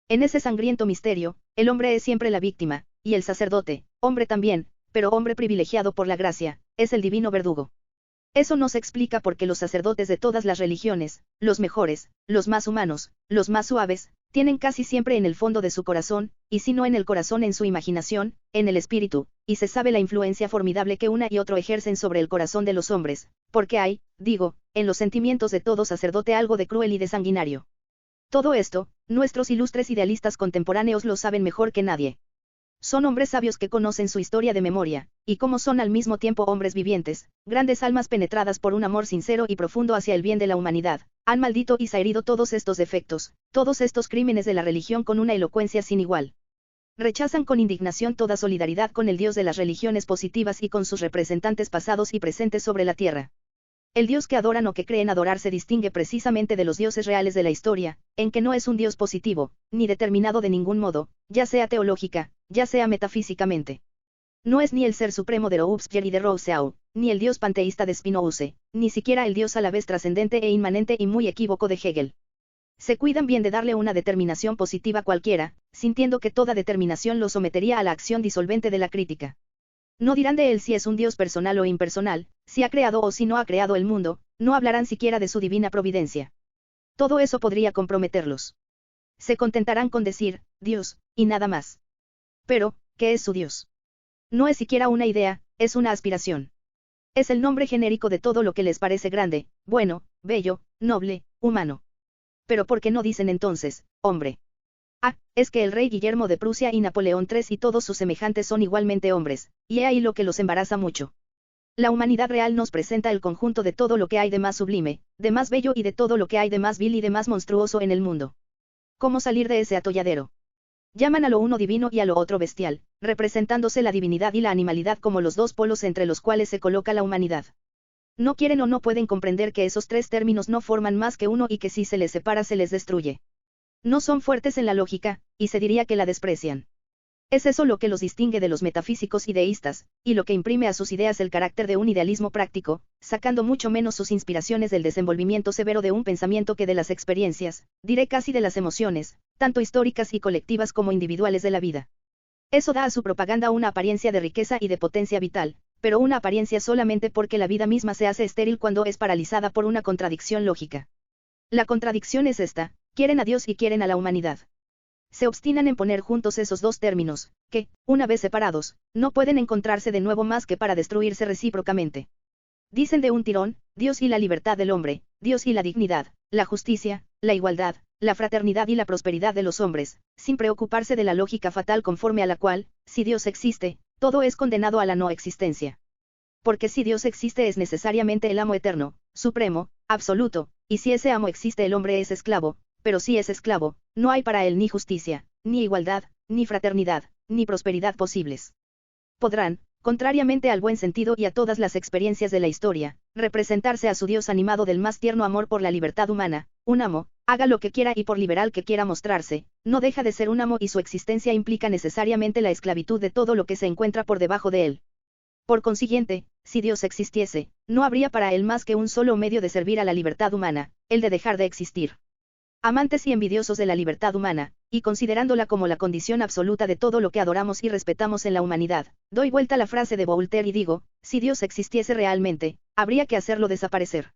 En ese sangriento misterio, el hombre es siempre la víctima, y el sacerdote, hombre también, pero hombre privilegiado por la gracia, es el divino verdugo. Eso no se explica porque los sacerdotes de todas las religiones, los mejores, los más humanos, los más suaves, tienen casi siempre en el fondo de su corazón, y si no en el corazón, en su imaginación, en el espíritu, y se sabe la influencia formidable que una y otro ejercen sobre el corazón de los hombres, porque hay, digo, en los sentimientos de todo sacerdote algo de cruel y de sanguinario. Todo esto, nuestros ilustres idealistas contemporáneos lo saben mejor que nadie. Son hombres sabios que conocen su historia de memoria, y como son al mismo tiempo hombres vivientes, grandes almas penetradas por un amor sincero y profundo hacia el bien de la humanidad, han maldito y zaherido todos estos defectos, todos estos crímenes de la religión con una elocuencia sin igual. Rechazan con indignación toda solidaridad con el Dios de las religiones positivas y con sus representantes pasados y presentes sobre la tierra. El Dios que adoran o que creen adorar se distingue precisamente de los dioses reales de la historia, en que no es un Dios positivo, ni determinado de ningún modo, ya sea teológica, ya sea metafísicamente. No es ni el ser supremo de Robespierre y de Rousseau, ni el Dios panteísta de Spinoza, ni siquiera el Dios a la vez trascendente e inmanente y muy equívoco de Hegel. Se cuidan bien de darle una determinación positiva cualquiera, sintiendo que toda determinación lo sometería a la acción disolvente de la crítica. No dirán de él si es un Dios personal o impersonal, si ha creado o si no ha creado el mundo, no hablarán siquiera de su divina providencia. Todo eso podría comprometerlos. Se contentarán con decir, Dios, y nada más. Pero, ¿qué es su Dios? No es siquiera una idea, es una aspiración. Es el nombre genérico de todo lo que les parece grande, bueno, bello, noble, humano. Pero ¿por qué no dicen entonces, hombre? Ah, es que el rey Guillermo de Prusia y Napoleón III y todos sus semejantes son igualmente hombres, y he ahí lo que los embaraza mucho. La humanidad real nos presenta el conjunto de todo lo que hay de más sublime, de más bello y de todo lo que hay de más vil y de más monstruoso en el mundo. ¿Cómo salir de ese atolladero? Llaman a lo uno divino y a lo otro bestial, representándose la divinidad y la animalidad como los dos polos entre los cuales se coloca la humanidad. No quieren o no pueden comprender que esos tres términos no forman más que uno y que si se les separa se les destruye. No son fuertes en la lógica, y se diría que la desprecian. Es eso lo que los distingue de los metafísicos ideístas, y lo que imprime a sus ideas el carácter de un idealismo práctico, sacando mucho menos sus inspiraciones del desenvolvimiento severo de un pensamiento que de las experiencias, diré casi de las emociones, tanto históricas y colectivas como individuales de la vida. Eso da a su propaganda una apariencia de riqueza y de potencia vital, pero una apariencia solamente porque la vida misma se hace estéril cuando es paralizada por una contradicción lógica. La contradicción es esta: quieren a Dios y quieren a la humanidad. Se obstinan en poner juntos esos dos términos, que, una vez separados, no pueden encontrarse de nuevo más que para destruirse recíprocamente. Dicen de un tirón, Dios y la libertad del hombre, Dios y la dignidad, la justicia, la igualdad, la fraternidad y la prosperidad de los hombres, sin preocuparse de la lógica fatal conforme a la cual, si Dios existe, todo es condenado a la no existencia. Porque si Dios existe es necesariamente el amo eterno, supremo, absoluto, y si ese amo existe el hombre es esclavo, pero si es esclavo, no hay para él ni justicia, ni igualdad, ni fraternidad, ni prosperidad posibles. Podrán, contrariamente al buen sentido y a todas las experiencias de la historia, representarse a su Dios animado del más tierno amor por la libertad humana, un amo, haga lo que quiera y por liberal que quiera mostrarse, no deja de ser un amo y su existencia implica necesariamente la esclavitud de todo lo que se encuentra por debajo de él. Por consiguiente, si Dios existiese, no habría para él más que un solo medio de servir a la libertad humana, el de dejar de existir. Amantes y envidiosos de la libertad humana, y considerándola como la condición absoluta de todo lo que adoramos y respetamos en la humanidad, doy vuelta a la frase de Voltaire y digo, si Dios existiese realmente, habría que hacerlo desaparecer.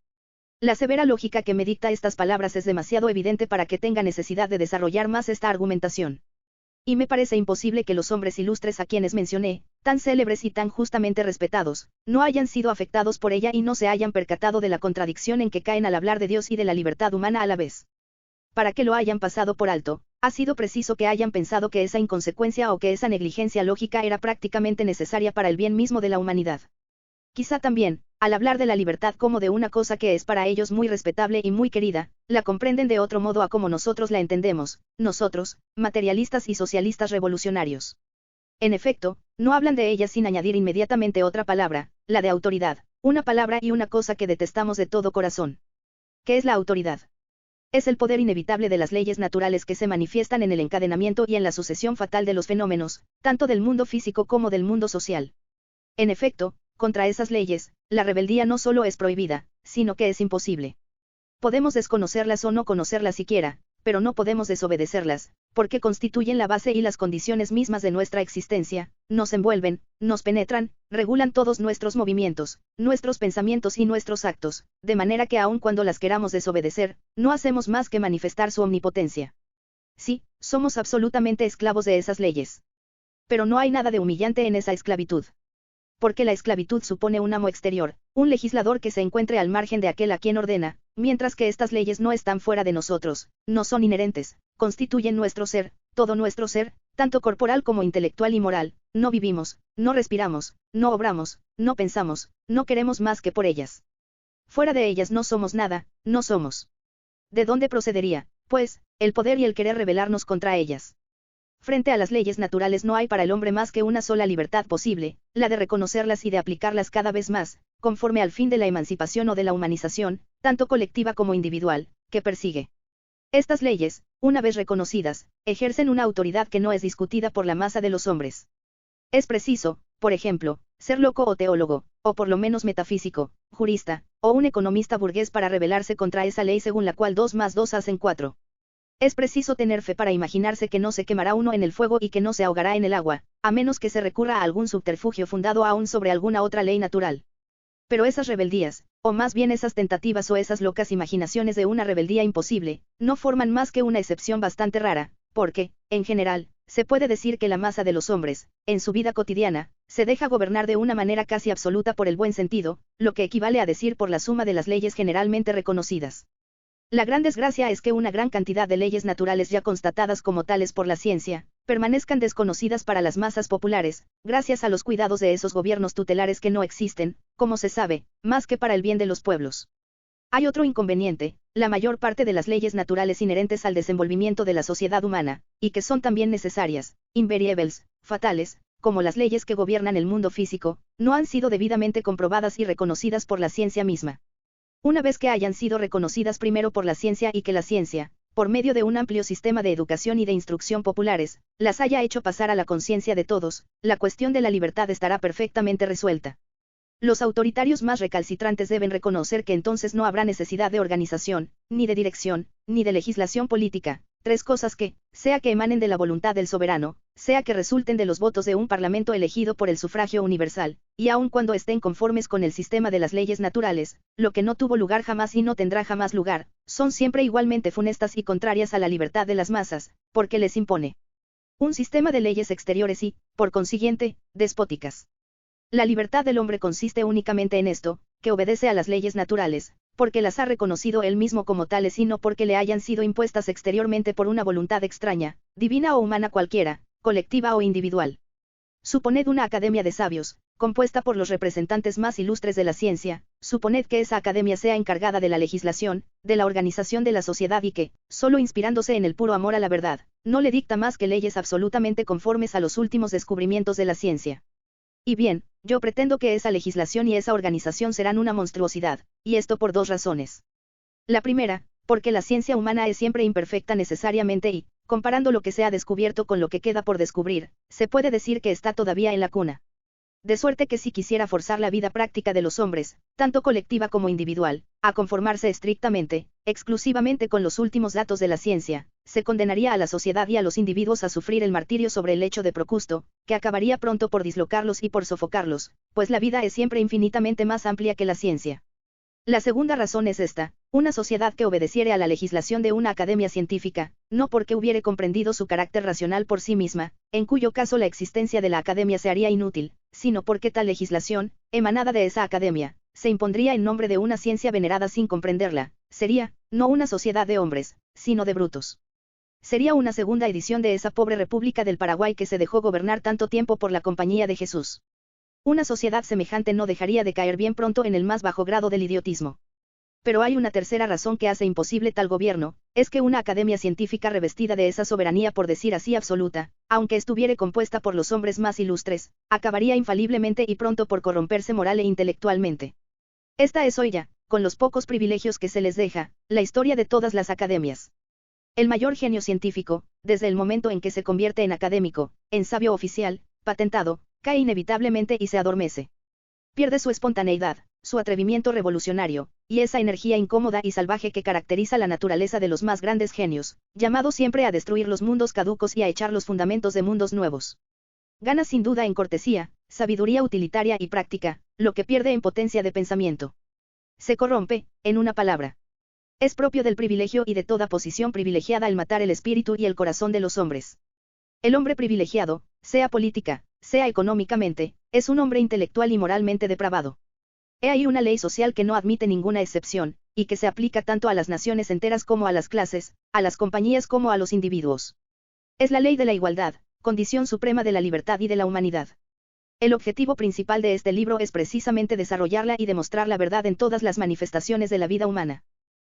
La severa lógica que me dicta estas palabras es demasiado evidente para que tenga necesidad de desarrollar más esta argumentación. Y me parece imposible que los hombres ilustres a quienes mencioné, tan célebres y tan justamente respetados, no hayan sido afectados por ella y no se hayan percatado de la contradicción en que caen al hablar de Dios y de la libertad humana a la vez. Para que lo hayan pasado por alto, ha sido preciso que hayan pensado que esa inconsecuencia o que esa negligencia lógica era prácticamente necesaria para el bien mismo de la humanidad. Quizá también, al hablar de la libertad como de una cosa que es para ellos muy respetable y muy querida, la comprenden de otro modo a como nosotros la entendemos, nosotros, materialistas y socialistas revolucionarios. En efecto, no hablan de ella sin añadir inmediatamente otra palabra, la de autoridad, una palabra y una cosa que detestamos de todo corazón. ¿Qué es la autoridad? Es el poder inevitable de las leyes naturales que se manifiestan en el encadenamiento y en la sucesión fatal de los fenómenos, tanto del mundo físico como del mundo social. En efecto, contra esas leyes, la rebeldía no solo es prohibida, sino que es imposible. Podemos desconocerlas o no conocerlas siquiera, pero no podemos desobedecerlas, porque constituyen la base y las condiciones mismas de nuestra existencia, nos envuelven, nos penetran, regulan todos nuestros movimientos, nuestros pensamientos y nuestros actos, de manera que aun cuando las queramos desobedecer, no hacemos más que manifestar su omnipotencia. Sí, somos absolutamente esclavos de esas leyes. Pero no hay nada de humillante en esa esclavitud. Porque la esclavitud supone un amo exterior, un legislador que se encuentre al margen de aquel a quien ordena, mientras que estas leyes no están fuera de nosotros, no son inherentes, constituyen nuestro ser, todo nuestro ser, tanto corporal como intelectual y moral, no vivimos, no respiramos, no obramos, no pensamos, no queremos más que por ellas. Fuera de ellas no somos nada, no somos. ¿De dónde procedería, pues, el poder y el querer rebelarnos contra ellas? Frente a las leyes naturales no hay para el hombre más que una sola libertad posible, la de reconocerlas y de aplicarlas cada vez más, conforme al fin de la emancipación o de la humanización, tanto colectiva como individual, que persigue. Estas leyes, una vez reconocidas, ejercen una autoridad que no es discutida por la masa de los hombres. Es preciso, por ejemplo, ser loco o teólogo, o por lo menos metafísico, jurista, o un economista burgués para rebelarse contra esa ley según la cual 2 más 2 hacen 4. Es preciso tener fe para imaginarse que no se quemará uno en el fuego y que no se ahogará en el agua, a menos que se recurra a algún subterfugio fundado aún sobre alguna otra ley natural. Pero esas rebeldías, o más bien esas tentativas o esas locas imaginaciones de una rebeldía imposible, no forman más que una excepción bastante rara, porque, en general, se puede decir que la masa de los hombres, en su vida cotidiana, se deja gobernar de una manera casi absoluta por el buen sentido, lo que equivale a decir por la suma de las leyes generalmente reconocidas. La gran desgracia es que una gran cantidad de leyes naturales ya constatadas como tales por la ciencia, permanezcan desconocidas para las masas populares, gracias a los cuidados de esos gobiernos tutelares que no existen, como se sabe, más que para el bien de los pueblos. Hay otro inconveniente, la mayor parte de las leyes naturales inherentes al desenvolvimiento de la sociedad humana, y que son también necesarias, invariables, fatales, como las leyes que gobiernan el mundo físico, no han sido debidamente comprobadas y reconocidas por la ciencia misma. Una vez que hayan sido reconocidas primero por la ciencia y que la ciencia, por medio de un amplio sistema de educación y de instrucción populares, las haya hecho pasar a la conciencia de todos, la cuestión de la libertad estará perfectamente resuelta. Los autoritarios más recalcitrantes deben reconocer que entonces no habrá necesidad de organización, ni de dirección, ni de legislación política, tres cosas que, sea que emanen de la voluntad del soberano, sea que resulten de los votos de un parlamento elegido por el sufragio universal, y aun cuando estén conformes con el sistema de las leyes naturales, lo que no tuvo lugar jamás y no tendrá jamás lugar, son siempre igualmente funestas y contrarias a la libertad de las masas, porque les impone un sistema de leyes exteriores y, por consiguiente, despóticas. La libertad del hombre consiste únicamente en esto, que obedece a las leyes naturales, porque las ha reconocido él mismo como tales y no porque le hayan sido impuestas exteriormente por una voluntad extraña, divina o humana cualquiera, colectiva o individual. Suponed una academia de sabios, compuesta por los representantes más ilustres de la ciencia, suponed que esa academia sea encargada de la legislación, de la organización de la sociedad y que, solo inspirándose en el puro amor a la verdad, no le dicta más que leyes absolutamente conformes a los últimos descubrimientos de la ciencia. Y bien, yo pretendo que esa legislación y esa organización serán una monstruosidad, y esto por dos razones. La primera, porque la ciencia humana es siempre imperfecta necesariamente y, comparando lo que se ha descubierto con lo que queda por descubrir, se puede decir que está todavía en la cuna. De suerte que si quisiera forzar la vida práctica de los hombres, tanto colectiva como individual, a conformarse estrictamente, exclusivamente con los últimos datos de la ciencia, se condenaría a la sociedad y a los individuos a sufrir el martirio sobre el lecho de Procusto, que acabaría pronto por dislocarlos y por sofocarlos, pues la vida es siempre infinitamente más amplia que la ciencia. La segunda razón es esta: una sociedad que obedeciere a la legislación de una academia científica, no porque hubiere comprendido su carácter racional por sí misma, en cuyo caso la existencia de la academia se haría inútil, sino porque tal legislación, emanada de esa academia, se impondría en nombre de una ciencia venerada sin comprenderla, sería, no una sociedad de hombres, sino de brutos. Sería una segunda edición de esa pobre República del Paraguay que se dejó gobernar tanto tiempo por la Compañía de Jesús. Una sociedad semejante no dejaría de caer bien pronto en el más bajo grado del idiotismo. Pero hay una tercera razón que hace imposible tal gobierno: es que una academia científica revestida de esa soberanía por decir así absoluta, aunque estuviere compuesta por los hombres más ilustres, acabaría infaliblemente y pronto por corromperse moral e intelectualmente. Esta es hoy ya, con los pocos privilegios que se les deja, la historia de todas las academias. El mayor genio científico, desde el momento en que se convierte en académico, en sabio oficial, patentado, cae inevitablemente y se adormece. Pierde su espontaneidad, su atrevimiento revolucionario, y esa energía incómoda y salvaje que caracteriza la naturaleza de los más grandes genios, llamados siempre a destruir los mundos caducos y a echar los fundamentos de mundos nuevos. Gana sin duda en cortesía, sabiduría utilitaria y práctica, lo que pierde en potencia de pensamiento. Se corrompe, en una palabra. Es propio del privilegio y de toda posición privilegiada el matar el espíritu y el corazón de los hombres. El hombre privilegiado, sea política, sea económicamente, es un hombre intelectual y moralmente depravado. He ahí una ley social que no admite ninguna excepción, y que se aplica tanto a las naciones enteras como a las clases, a las compañías como a los individuos. Es la ley de la igualdad, condición suprema de la libertad y de la humanidad. El objetivo principal de este libro es precisamente desarrollarla y demostrar la verdad en todas las manifestaciones de la vida humana.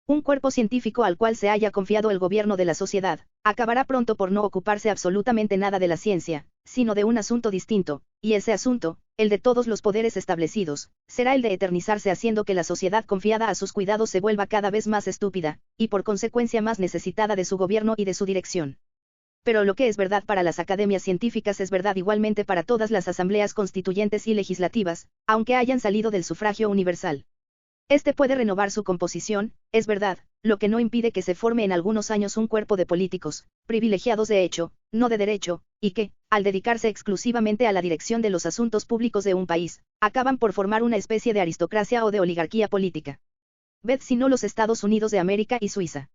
Un cuerpo científico al cual se haya confiado el gobierno de la sociedad, acabará pronto por no ocuparse absolutamente nada de la ciencia, sino de un asunto distinto, y ese asunto, el de todos los poderes establecidos, será el de eternizarse haciendo que la sociedad confiada a sus cuidados se vuelva cada vez más estúpida, y por consecuencia más necesitada de su gobierno y de su dirección. Pero lo que es verdad para las academias científicas es verdad igualmente para todas las asambleas constituyentes y legislativas, aunque hayan salido del sufragio universal. Este puede renovar su composición, es verdad, lo que no impide que se forme en algunos años un cuerpo de políticos, privilegiados de hecho, no de derecho, y que, al dedicarse exclusivamente a la dirección de los asuntos públicos de un país, acaban por formar una especie de aristocracia o de oligarquía política. Ved si no los Estados Unidos de América y Suiza.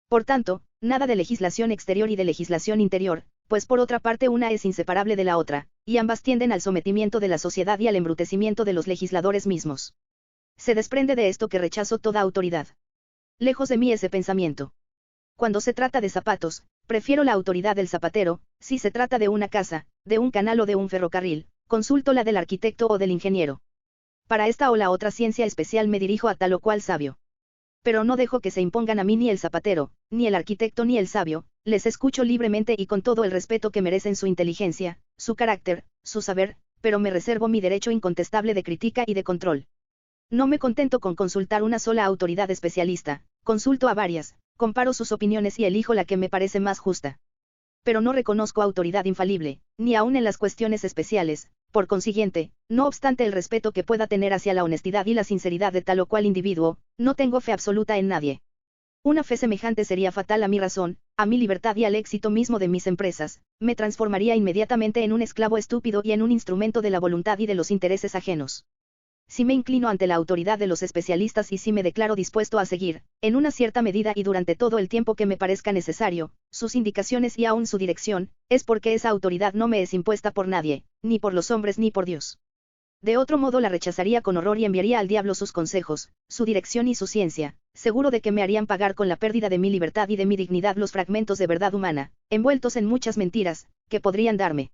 Por tanto, nada de legislación exterior y de legislación interior, pues por otra parte una es inseparable de la otra, y ambas tienden al sometimiento de la sociedad y al embrutecimiento de los legisladores mismos. Se desprende de esto que rechazo toda autoridad. Lejos de mí ese pensamiento. Cuando se trata de zapatos, prefiero la autoridad del zapatero; si se trata de una casa, de un canal o de un ferrocarril, consulto la del arquitecto o del ingeniero. Para esta o la otra ciencia especial me dirijo a tal o cual sabio. Pero no dejo que se impongan a mí ni el zapatero, ni el arquitecto ni el sabio; les escucho libremente y con todo el respeto que merecen su inteligencia, su carácter, su saber, pero me reservo mi derecho incontestable de crítica y de control. No me contento con consultar una sola autoridad especialista, consulto a varias, comparo sus opiniones y elijo la que me parece más justa. Pero no reconozco autoridad infalible, ni aun en las cuestiones especiales; por consiguiente, no obstante el respeto que pueda tener hacia la honestidad y la sinceridad de tal o cual individuo, no tengo fe absoluta en nadie. Una fe semejante sería fatal a mi razón, a mi libertad y al éxito mismo de mis empresas; me transformaría inmediatamente en un esclavo estúpido y en un instrumento de la voluntad y de los intereses ajenos. Si me inclino ante la autoridad de los especialistas y si me declaro dispuesto a seguir, en una cierta medida y durante todo el tiempo que me parezca necesario, sus indicaciones y aún su dirección, es porque esa autoridad no me es impuesta por nadie, ni por los hombres ni por Dios. De otro modo la rechazaría con horror y enviaría al diablo sus consejos, su dirección y su ciencia, seguro de que me harían pagar con la pérdida de mi libertad y de mi dignidad los fragmentos de verdad humana, envueltos en muchas mentiras, que podrían darme.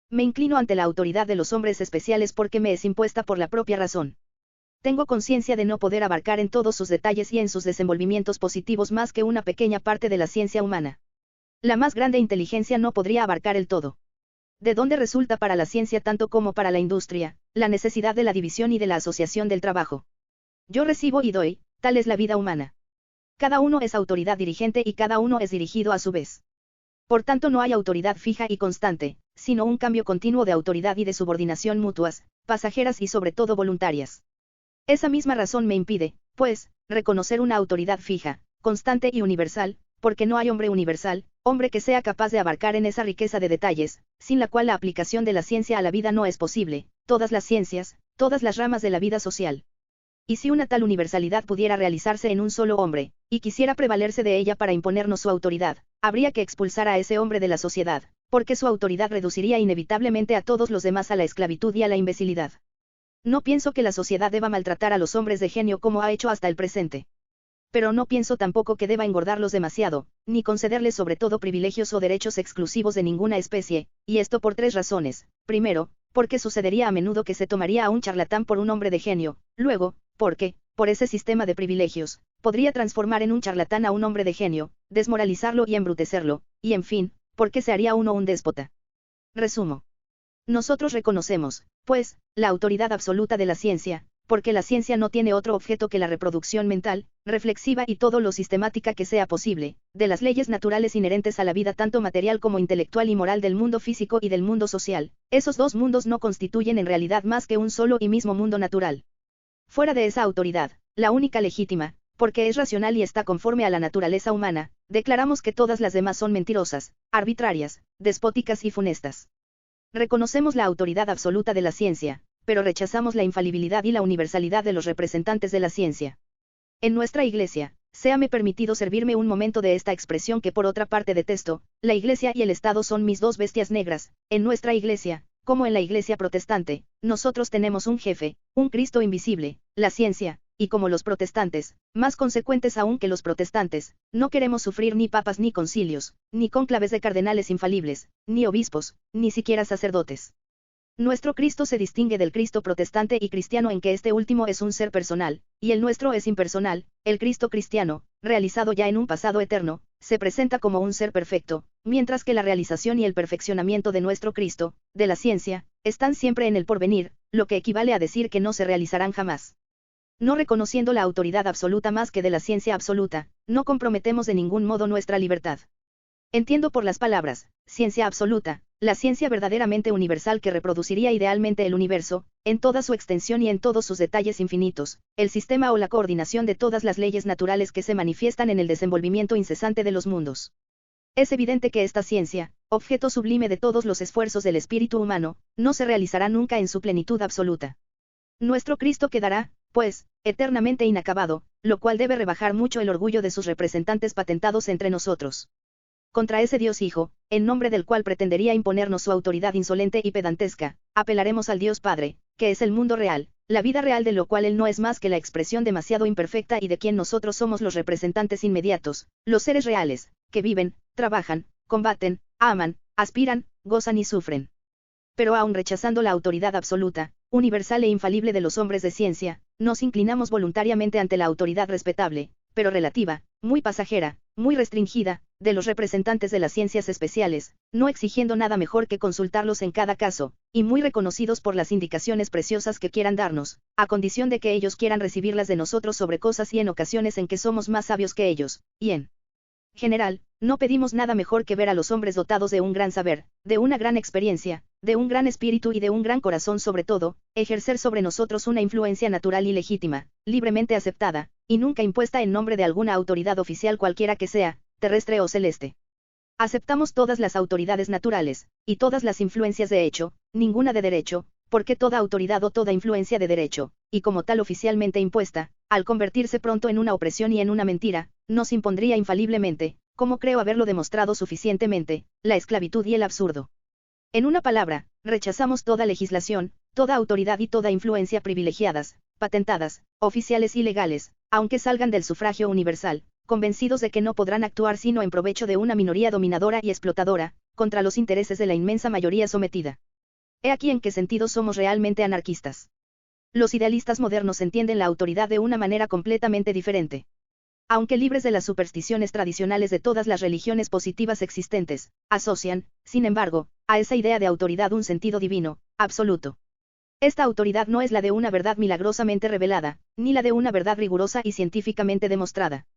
Me inclino ante la autoridad de los hombres especiales porque me es impuesta por la propia razón. Tengo conciencia de no poder abarcar en todos sus detalles y en sus desenvolvimientos positivos más que una pequeña parte de la ciencia humana. La más grande inteligencia no podría abarcar el todo. ¿De dónde resulta para la ciencia tanto como para la industria, la necesidad de la división y de la asociación del trabajo? Yo recibo y doy, tal es la vida humana. Cada uno es autoridad dirigente y cada uno es dirigido a su vez. Por tanto no hay autoridad fija y constante, sino un cambio continuo de autoridad y de subordinación mutuas, pasajeras y sobre todo voluntarias. Esa misma razón me impide, pues, reconocer una autoridad fija, constante y universal, porque no hay hombre universal, hombre que sea capaz de abarcar en esa riqueza de detalles, sin la cual la aplicación de la ciencia a la vida no es posible, todas las ciencias, todas las ramas de la vida social. y si una tal universalidad pudiera realizarse en un solo hombre, y quisiera prevalerse de ella para imponernos su autoridad, habría que expulsar a ese hombre de la sociedad, porque su autoridad reduciría inevitablemente a todos los demás a la esclavitud y a la imbecilidad. No pienso que la sociedad deba maltratar a los hombres de genio como ha hecho hasta el presente. Pero no pienso tampoco que deba engordarlos demasiado, ni concederles sobre todo privilegios o derechos exclusivos de ninguna especie, y esto por 3 razones. Primero, porque sucedería a menudo que se tomaría a un charlatán por un hombre de genio, luego, porque, por ese sistema de privilegios, podría transformar en un charlatán a un hombre de genio, desmoralizarlo y embrutecerlo, y en fin, porque se haría uno un déspota. Resumo. Nosotros reconocemos, pues, la autoridad absoluta de la ciencia, porque la ciencia no tiene otro objeto que la reproducción mental, reflexiva y todo lo sistemática que sea posible, de las leyes naturales inherentes a la vida tanto material como intelectual y moral del mundo físico y del mundo social. Esos 2 mundos no constituyen en realidad más que un solo y mismo mundo natural. Fuera de esa autoridad, la única legítima, porque es racional y está conforme a la naturaleza humana, declaramos que todas las demás son mentirosas, arbitrarias, despóticas y funestas. Reconocemos la autoridad absoluta de la ciencia, pero rechazamos la infalibilidad y la universalidad de los representantes de la ciencia. En nuestra Iglesia, séame permitido servirme un momento de esta expresión que por otra parte detesto, la Iglesia y el Estado son mis 2 bestias negras. En nuestra Iglesia, como en la Iglesia protestante, nosotros tenemos un jefe, un Cristo invisible, la ciencia, y como los protestantes, más consecuentes aún que los protestantes, no queremos sufrir ni papas ni concilios, ni cónclaves de cardenales infalibles, ni obispos, ni siquiera sacerdotes. Nuestro Cristo se distingue del Cristo protestante y cristiano en que este último es un ser personal, y el nuestro es impersonal. El Cristo cristiano, realizado ya en un pasado eterno, se presenta como un ser perfecto, mientras que la realización y el perfeccionamiento de nuestro Cristo, de la ciencia, están siempre en el porvenir, lo que equivale a decir que no se realizarán jamás. No reconociendo la autoridad absoluta más que de la ciencia absoluta, no comprometemos de ningún modo nuestra libertad. Entiendo por las palabras, ciencia absoluta, la ciencia verdaderamente universal que reproduciría idealmente el universo, en toda su extensión y en todos sus detalles infinitos, el sistema o la coordinación de todas las leyes naturales que se manifiestan en el desenvolvimiento incesante de los mundos. Es evidente que esta ciencia, objeto sublime de todos los esfuerzos del espíritu humano, no se realizará nunca en su plenitud absoluta. Nuestro Cristo quedará, pues, eternamente inacabado, lo cual debe rebajar mucho el orgullo de sus representantes patentados entre nosotros. Contra ese Dios Hijo, en nombre del cual pretendería imponernos su autoridad insolente y pedantesca, apelaremos al Dios Padre, que es el mundo real, la vida real de lo cual Él no es más que la expresión demasiado imperfecta y de quien nosotros somos los representantes inmediatos, los seres reales, que viven, trabajan, combaten, aman, aspiran, gozan y sufren. Pero aun rechazando la autoridad absoluta, universal e infalible de los hombres de ciencia, nos inclinamos voluntariamente ante la autoridad respetable, pero relativa, muy pasajera, muy restringida, de los representantes de las ciencias especiales, no exigiendo nada mejor que consultarlos en cada caso, y muy reconocidos por las indicaciones preciosas que quieran darnos, a condición de que ellos quieran recibirlas de nosotros sobre cosas y en ocasiones en que somos más sabios que ellos, y en general, no pedimos nada mejor que ver a los hombres dotados de un gran saber, de una gran experiencia, de un gran espíritu y de un gran corazón sobre todo, ejercer sobre nosotros una influencia natural y legítima, libremente aceptada, y nunca impuesta en nombre de alguna autoridad oficial cualquiera que sea, terrestre o celeste. Aceptamos todas las autoridades naturales, y todas las influencias de hecho, ninguna de derecho, porque toda autoridad o toda influencia de derecho, y como tal oficialmente impuesta, al convertirse pronto en una opresión y en una mentira, nos impondría infaliblemente, como creo haberlo demostrado suficientemente, la esclavitud y el absurdo. En una palabra, rechazamos toda legislación, toda autoridad y toda influencia privilegiadas, patentadas, oficiales y legales, aunque salgan del sufragio universal, convencidos de que no podrán actuar sino en provecho de una minoría dominadora y explotadora, contra los intereses de la inmensa mayoría sometida. He aquí en qué sentido somos realmente anarquistas. Los idealistas modernos entienden la autoridad de una manera completamente diferente. Aunque libres de las supersticiones tradicionales de todas las religiones positivas existentes, asocian, sin embargo, a esa idea de autoridad un sentido divino, absoluto. Esta autoridad no es la de una verdad milagrosamente revelada, ni la de una verdad rigurosa y científicamente demostrada.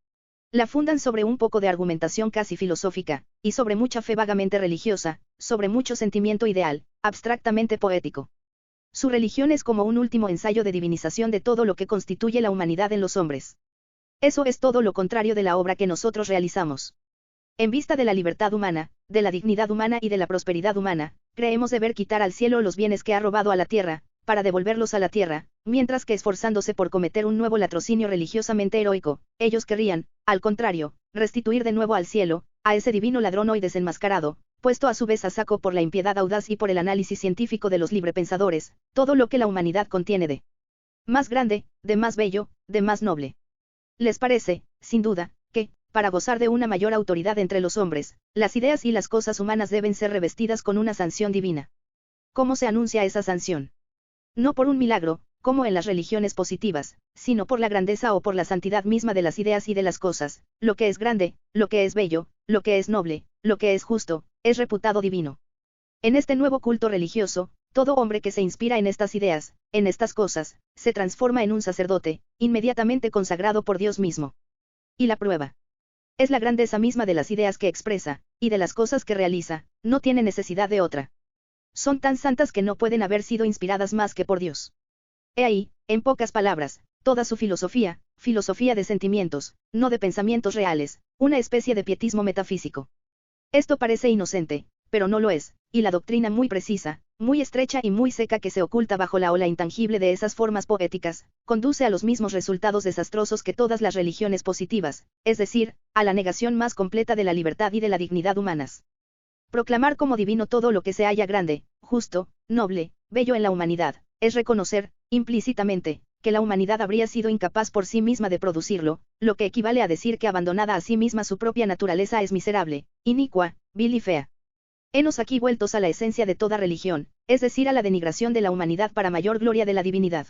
La fundan sobre un poco de argumentación casi filosófica, y sobre mucha fe vagamente religiosa, sobre mucho sentimiento ideal, abstractamente poético. Su religión es como un último ensayo de divinización de todo lo que constituye la humanidad en los hombres. Eso es todo lo contrario de la obra que nosotros realizamos. En vista de la libertad humana, de la dignidad humana y de la prosperidad humana, creemos deber quitar al cielo los bienes que ha robado a la tierra, para devolverlos a la tierra, mientras que esforzándose por cometer un nuevo latrocinio religiosamente heroico, ellos querrían, al contrario, restituir de nuevo al cielo, a ese divino ladrón hoy desenmascarado, puesto a su vez a saco por la impiedad audaz y por el análisis científico de los librepensadores, todo lo que la humanidad contiene de más grande, de más bello, de más noble. Les parece, sin duda, que, para gozar de una mayor autoridad entre los hombres, las ideas y las cosas humanas deben ser revestidas con una sanción divina. ¿Cómo se anuncia esa sanción? No por un milagro, como en las religiones positivas, sino por la grandeza o por la santidad misma de las ideas y de las cosas. Lo que es grande, lo que es bello, lo que es noble, lo que es justo, es reputado divino. En este nuevo culto religioso, todo hombre que se inspira en estas ideas, en estas cosas, se transforma en un sacerdote, inmediatamente consagrado por Dios mismo. Y la prueba es la grandeza misma de las ideas que expresa, y de las cosas que realiza, no tiene necesidad de otra. Son tan santas que no pueden haber sido inspiradas más que por Dios. He ahí, en pocas palabras, toda su filosofía, filosofía de sentimientos, no de pensamientos reales, una especie de pietismo metafísico. Esto parece inocente, pero no lo es, y la doctrina muy precisa, muy estrecha y muy seca que se oculta bajo la ola intangible de esas formas poéticas, conduce a los mismos resultados desastrosos que todas las religiones positivas, es decir, a la negación más completa de la libertad y de la dignidad humanas. Proclamar como divino todo lo que se halla grande, justo, noble, bello en la humanidad, es reconocer, implícitamente, que la humanidad habría sido incapaz por sí misma de producirlo, lo que equivale a decir que abandonada a sí misma su propia naturaleza es miserable, inicua, vil y fea. Henos aquí vueltos a la esencia de toda religión, es decir, a la denigración de la humanidad para mayor gloria de la divinidad.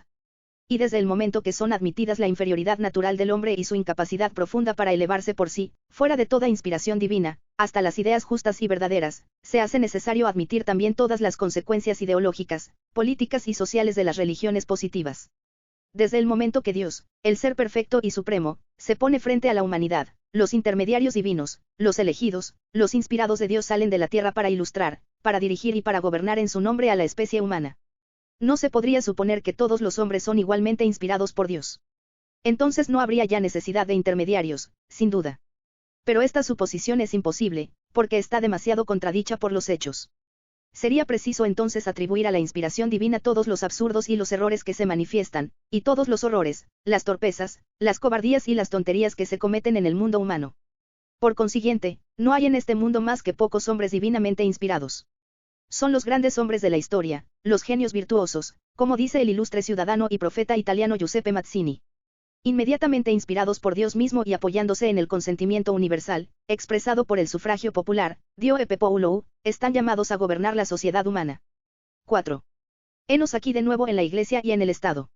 Y desde el momento que son admitidas la inferioridad natural del hombre y su incapacidad profunda para elevarse por sí, fuera de toda inspiración divina, hasta las ideas justas y verdaderas, se hace necesario admitir también todas las consecuencias ideológicas, políticas y sociales de las religiones positivas. Desde el momento que Dios, el ser perfecto y supremo, se pone frente a la humanidad, los intermediarios divinos, los elegidos, los inspirados de Dios salen de la tierra para ilustrar, para dirigir y para gobernar en su nombre a la especie humana. No se podría suponer que todos los hombres son igualmente inspirados por Dios. Entonces no habría ya necesidad de intermediarios, sin duda. Pero esta suposición es imposible, porque está demasiado contradicha por los hechos. Sería preciso entonces atribuir a la inspiración divina todos los absurdos y los errores que se manifiestan, y todos los horrores, las torpezas, las cobardías y las tonterías que se cometen en el mundo humano. Por consiguiente, no hay en este mundo más que pocos hombres divinamente inspirados. Son los grandes hombres de la historia, los genios virtuosos, como dice el ilustre ciudadano y profeta italiano Giuseppe Mazzini. Inmediatamente inspirados por Dios mismo y apoyándose en el consentimiento universal, expresado por el sufragio popular, Dio e Popolo, están llamados a gobernar la sociedad humana. 4. Henos aquí de nuevo en la Iglesia y en el Estado.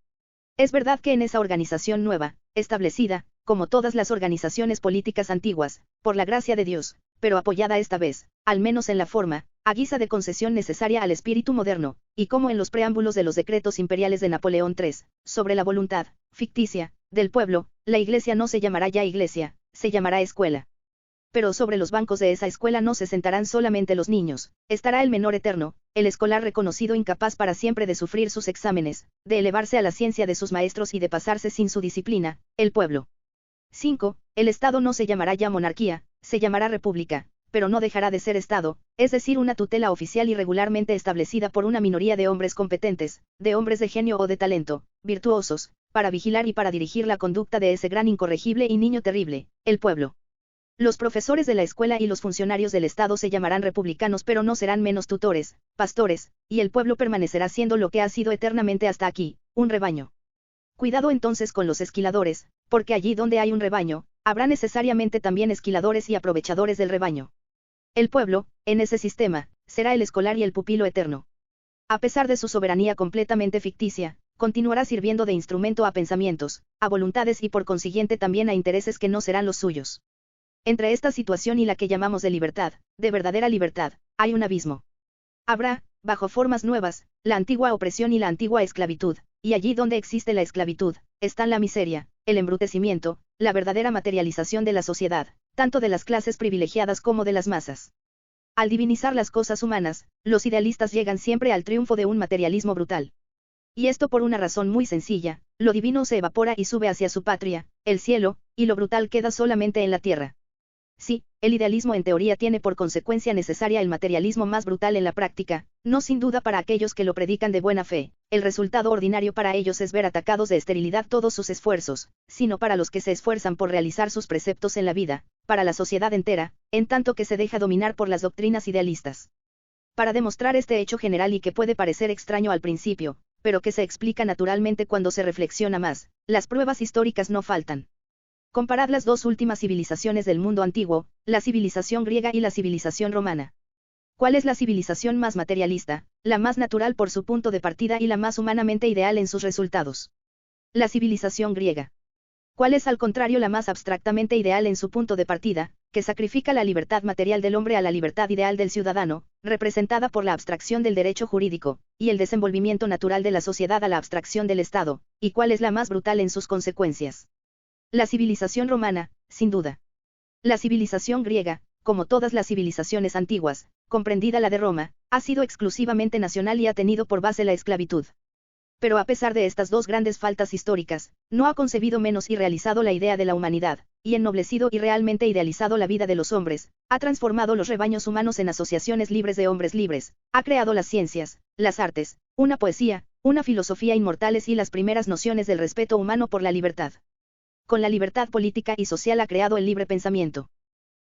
Es verdad que en esa organización nueva, establecida, como todas las organizaciones políticas antiguas, por la gracia de Dios, pero apoyada esta vez, al menos en la forma, a guisa de concesión necesaria al espíritu moderno, y como en los preámbulos de los decretos imperiales de Napoleón III, sobre la voluntad, ficticia, del pueblo, la Iglesia no se llamará ya Iglesia, se llamará escuela. Pero sobre los bancos de esa escuela no se sentarán solamente los niños, estará el menor eterno, el escolar reconocido incapaz para siempre de sufrir sus exámenes, de elevarse a la ciencia de sus maestros y de pasarse sin su disciplina, el pueblo. 5. El Estado no se llamará ya monarquía, se llamará república, pero no dejará de ser Estado, es decir, una tutela oficial y regularmente establecida por una minoría de hombres competentes, de hombres de genio o de talento, virtuosos, para vigilar y para dirigir la conducta de ese gran incorregible y niño terrible, el pueblo. Los profesores de la escuela y los funcionarios del Estado se llamarán republicanos pero no serán menos tutores, pastores, y el pueblo permanecerá siendo lo que ha sido eternamente hasta aquí, un rebaño. Cuidado entonces con los esquiladores, porque allí donde hay un rebaño, habrá necesariamente también esquiladores y aprovechadores del rebaño. El pueblo, en ese sistema, será el escolar y el pupilo eterno. A pesar de su soberanía completamente ficticia, continuará sirviendo de instrumento a pensamientos, a voluntades y por consiguiente también a intereses que no serán los suyos. Entre esta situación y la que llamamos de libertad, de verdadera libertad, hay un abismo. Habrá, bajo formas nuevas, la antigua opresión y la antigua esclavitud, y allí donde existe la esclavitud, están la miseria, el embrutecimiento, la verdadera materialización de la sociedad, tanto de las clases privilegiadas como de las masas. Al divinizar las cosas humanas, los idealistas llegan siempre al triunfo de un materialismo brutal. Y esto por una razón muy sencilla, lo divino se evapora y sube hacia su patria, el cielo, y lo brutal queda solamente en la tierra. Sí, el idealismo en teoría tiene por consecuencia necesaria el materialismo más brutal en la práctica, no sin duda para aquellos que lo predican de buena fe, el resultado ordinario para ellos es ver atacados de esterilidad todos sus esfuerzos, sino para los que se esfuerzan por realizar sus preceptos en la vida, para la sociedad entera, en tanto que se deja dominar por las doctrinas idealistas. Para demostrar este hecho general y que puede parecer extraño al principio, pero que se explica naturalmente cuando se reflexiona más, las pruebas históricas no faltan. Comparad las dos últimas civilizaciones del mundo antiguo, la civilización griega y la civilización romana. ¿Cuál es la civilización más materialista, la más natural por su punto de partida y la más humanamente ideal en sus resultados? La civilización griega. ¿Cuál es al contrario la más abstractamente ideal en su punto de partida, que sacrifica la libertad material del hombre a la libertad ideal del ciudadano, representada por la abstracción del derecho jurídico, y el desenvolvimiento natural de la sociedad a la abstracción del Estado, y cuál es la más brutal en sus consecuencias? La civilización romana, sin duda. La civilización griega, como todas las civilizaciones antiguas, comprendida la de Roma, ha sido exclusivamente nacional y ha tenido por base la esclavitud. Pero a pesar de estas dos grandes faltas históricas, no ha concebido menos y realizado la idea de la humanidad, y ennoblecido y realmente idealizado la vida de los hombres, ha transformado los rebaños humanos en asociaciones libres de hombres libres, ha creado las ciencias, las artes, una poesía, una filosofía inmortales y las primeras nociones del respeto humano por la libertad. Con la libertad política y social ha creado el libre pensamiento.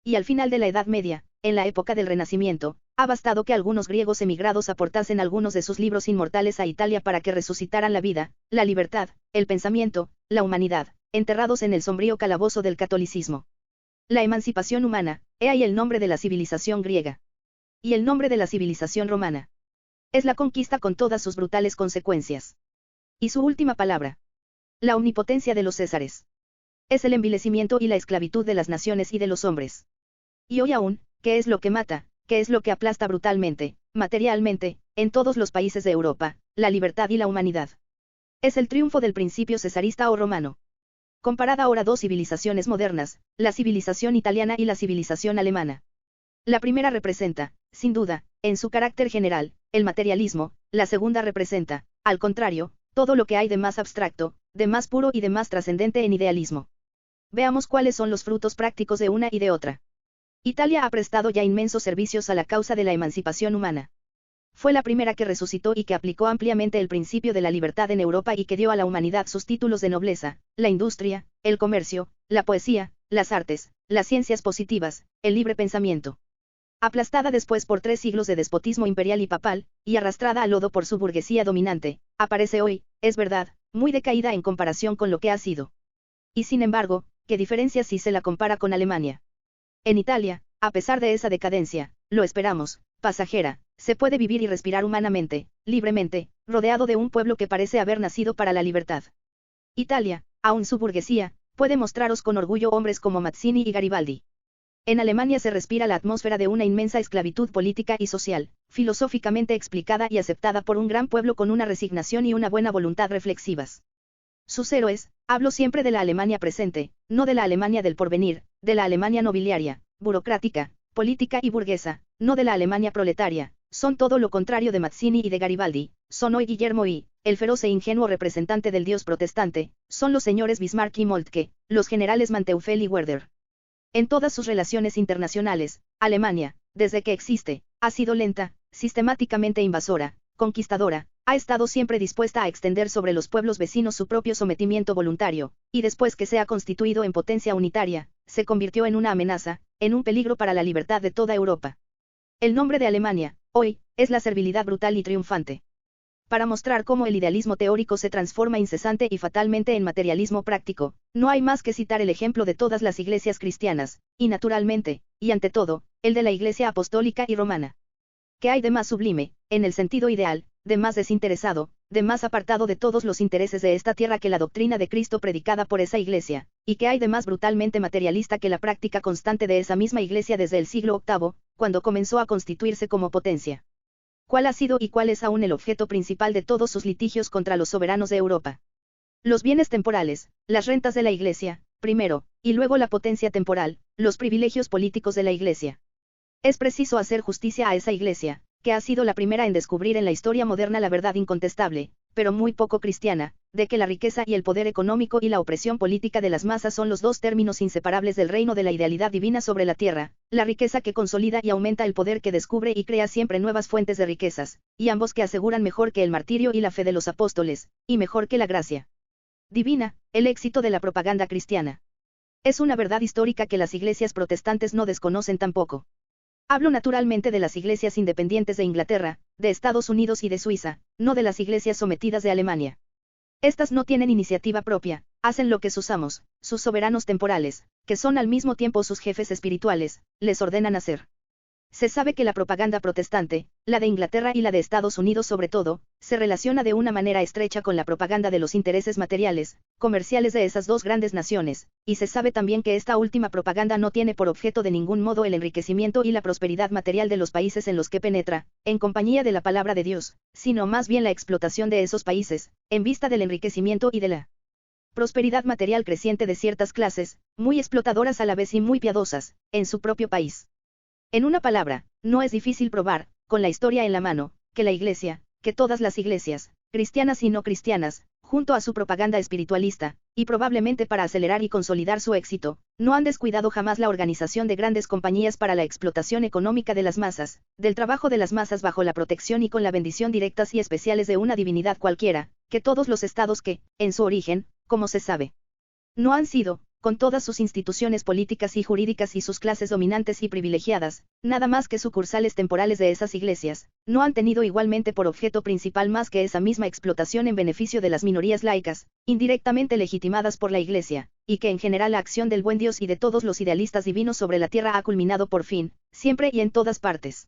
Y al final de la Edad Media, en la época del Renacimiento, ha bastado que algunos griegos emigrados aportasen algunos de sus libros inmortales a Italia para que resucitaran la vida, la libertad, el pensamiento, la humanidad, enterrados en el sombrío calabozo del catolicismo. La emancipación humana, he ahí el nombre de la civilización griega. Y el nombre de la civilización romana. Es la conquista con todas sus brutales consecuencias. Y su última palabra. La omnipotencia de los césares. Es el envilecimiento y la esclavitud de las naciones y de los hombres. Y hoy aún, ¿qué es lo que mata, qué es lo que aplasta brutalmente, materialmente, en todos los países de Europa? La libertad y la humanidad. Es el triunfo del principio cesarista o romano. Comparad ahora dos civilizaciones modernas, la civilización italiana y la civilización alemana. La primera representa, sin duda, en su carácter general, el materialismo, la segunda representa, al contrario, todo lo que hay de más abstracto, de más puro y de más trascendente en idealismo. Veamos cuáles son los frutos prácticos de una y de otra. Italia ha prestado ya inmensos servicios a la causa de la emancipación humana. Fue la primera que resucitó y que aplicó ampliamente el principio de la libertad en Europa y que dio a la humanidad sus títulos de nobleza, la industria, el comercio, la poesía, las artes, las ciencias positivas, el libre pensamiento. Aplastada después por 3 siglos de despotismo imperial y papal, y arrastrada al lodo por su burguesía dominante, aparece hoy, es verdad, muy decaída en comparación con lo que ha sido. Y sin embargo, ¿qué diferencia si se la compara con Alemania? En Italia, a pesar de esa decadencia, lo esperamos, pasajera, se puede vivir y respirar humanamente, libremente, rodeado de un pueblo que parece haber nacido para la libertad. Italia, aun su burguesía, puede mostraros con orgullo hombres como Mazzini y Garibaldi. En Alemania se respira la atmósfera de una inmensa esclavitud política y social, filosóficamente explicada y aceptada por un gran pueblo con una resignación y una buena voluntad reflexivas. Sus héroes, hablo siempre de la Alemania presente, no de la Alemania del porvenir, de la Alemania nobiliaria, burocrática, política y burguesa, no de la Alemania proletaria, son todo lo contrario de Mazzini y de Garibaldi, son hoy Guillermo I, el feroz e ingenuo representante del dios protestante, son los señores Bismarck y Moltke, los generales Manteufel y Werder. En todas sus relaciones internacionales, Alemania, desde que existe, ha sido lenta, sistemáticamente invasora, conquistadora, ha estado siempre dispuesta a extender sobre los pueblos vecinos su propio sometimiento voluntario, y después que se ha constituido en potencia unitaria, se convirtió en una amenaza, en un peligro para la libertad de toda Europa. El nombre de Alemania, hoy, es la servilidad brutal y triunfante. Para mostrar cómo el idealismo teórico se transforma incesante y fatalmente en materialismo práctico, no hay más que citar el ejemplo de todas las iglesias cristianas, y naturalmente, y ante todo, el de la Iglesia apostólica y romana. ¿Qué hay de más sublime, en el sentido ideal, de más desinteresado, de más apartado de todos los intereses de esta tierra que la doctrina de Cristo predicada por esa iglesia, y qué hay de más brutalmente materialista que la práctica constante de esa misma iglesia desde el siglo VIII, cuando comenzó a constituirse como potencia? ¿Cuál ha sido y cuál es aún el objeto principal de todos sus litigios contra los soberanos de Europa? Los bienes temporales, las rentas de la iglesia, primero, y luego la potencia temporal, los privilegios políticos de la iglesia. Es preciso hacer justicia a esa iglesia, que ha sido la primera en descubrir en la historia moderna la verdad incontestable, pero muy poco cristiana, de que la riqueza y el poder económico y la opresión política de las masas son los dos términos inseparables del reino de la idealidad divina sobre la tierra, la riqueza que consolida y aumenta el poder que descubre y crea siempre nuevas fuentes de riquezas, y ambos que aseguran mejor que el martirio y la fe de los apóstoles, y mejor que la gracia divina, el éxito de la propaganda cristiana. Es una verdad histórica que las iglesias protestantes no desconocen tampoco. Hablo naturalmente de las iglesias independientes de Inglaterra, de Estados Unidos y de Suiza, no de las iglesias sometidas de Alemania. Estas no tienen iniciativa propia, hacen lo que sus amos, sus soberanos temporales, que son al mismo tiempo sus jefes espirituales, les ordenan hacer. Se sabe que la propaganda protestante, la de Inglaterra y la de Estados Unidos sobre todo, se relaciona de una manera estrecha con la propaganda de los intereses materiales, comerciales de esas dos grandes naciones, y se sabe también que esta última propaganda no tiene por objeto de ningún modo el enriquecimiento y la prosperidad material de los países en los que penetra, en compañía de la palabra de Dios, sino más bien la explotación de esos países, en vista del enriquecimiento y de la prosperidad material creciente de ciertas clases, muy explotadoras a la vez y muy piadosas, en su propio país. En una palabra, no es difícil probar, con la historia en la mano, que la Iglesia, que todas las iglesias, cristianas y no cristianas, junto a su propaganda espiritualista, y probablemente para acelerar y consolidar su éxito, no han descuidado jamás la organización de grandes compañías para la explotación económica de las masas, del trabajo de las masas bajo la protección y con la bendición directas y especiales de una divinidad cualquiera, que todos los estados que, en su origen, como se sabe, no han sido, con todas sus instituciones políticas y jurídicas y sus clases dominantes y privilegiadas, nada más que sucursales temporales de esas iglesias, no han tenido igualmente por objeto principal más que esa misma explotación en beneficio de las minorías laicas, indirectamente legitimadas por la Iglesia, y que en general la acción del buen Dios y de todos los idealistas divinos sobre la tierra ha culminado por fin, siempre y en todas partes.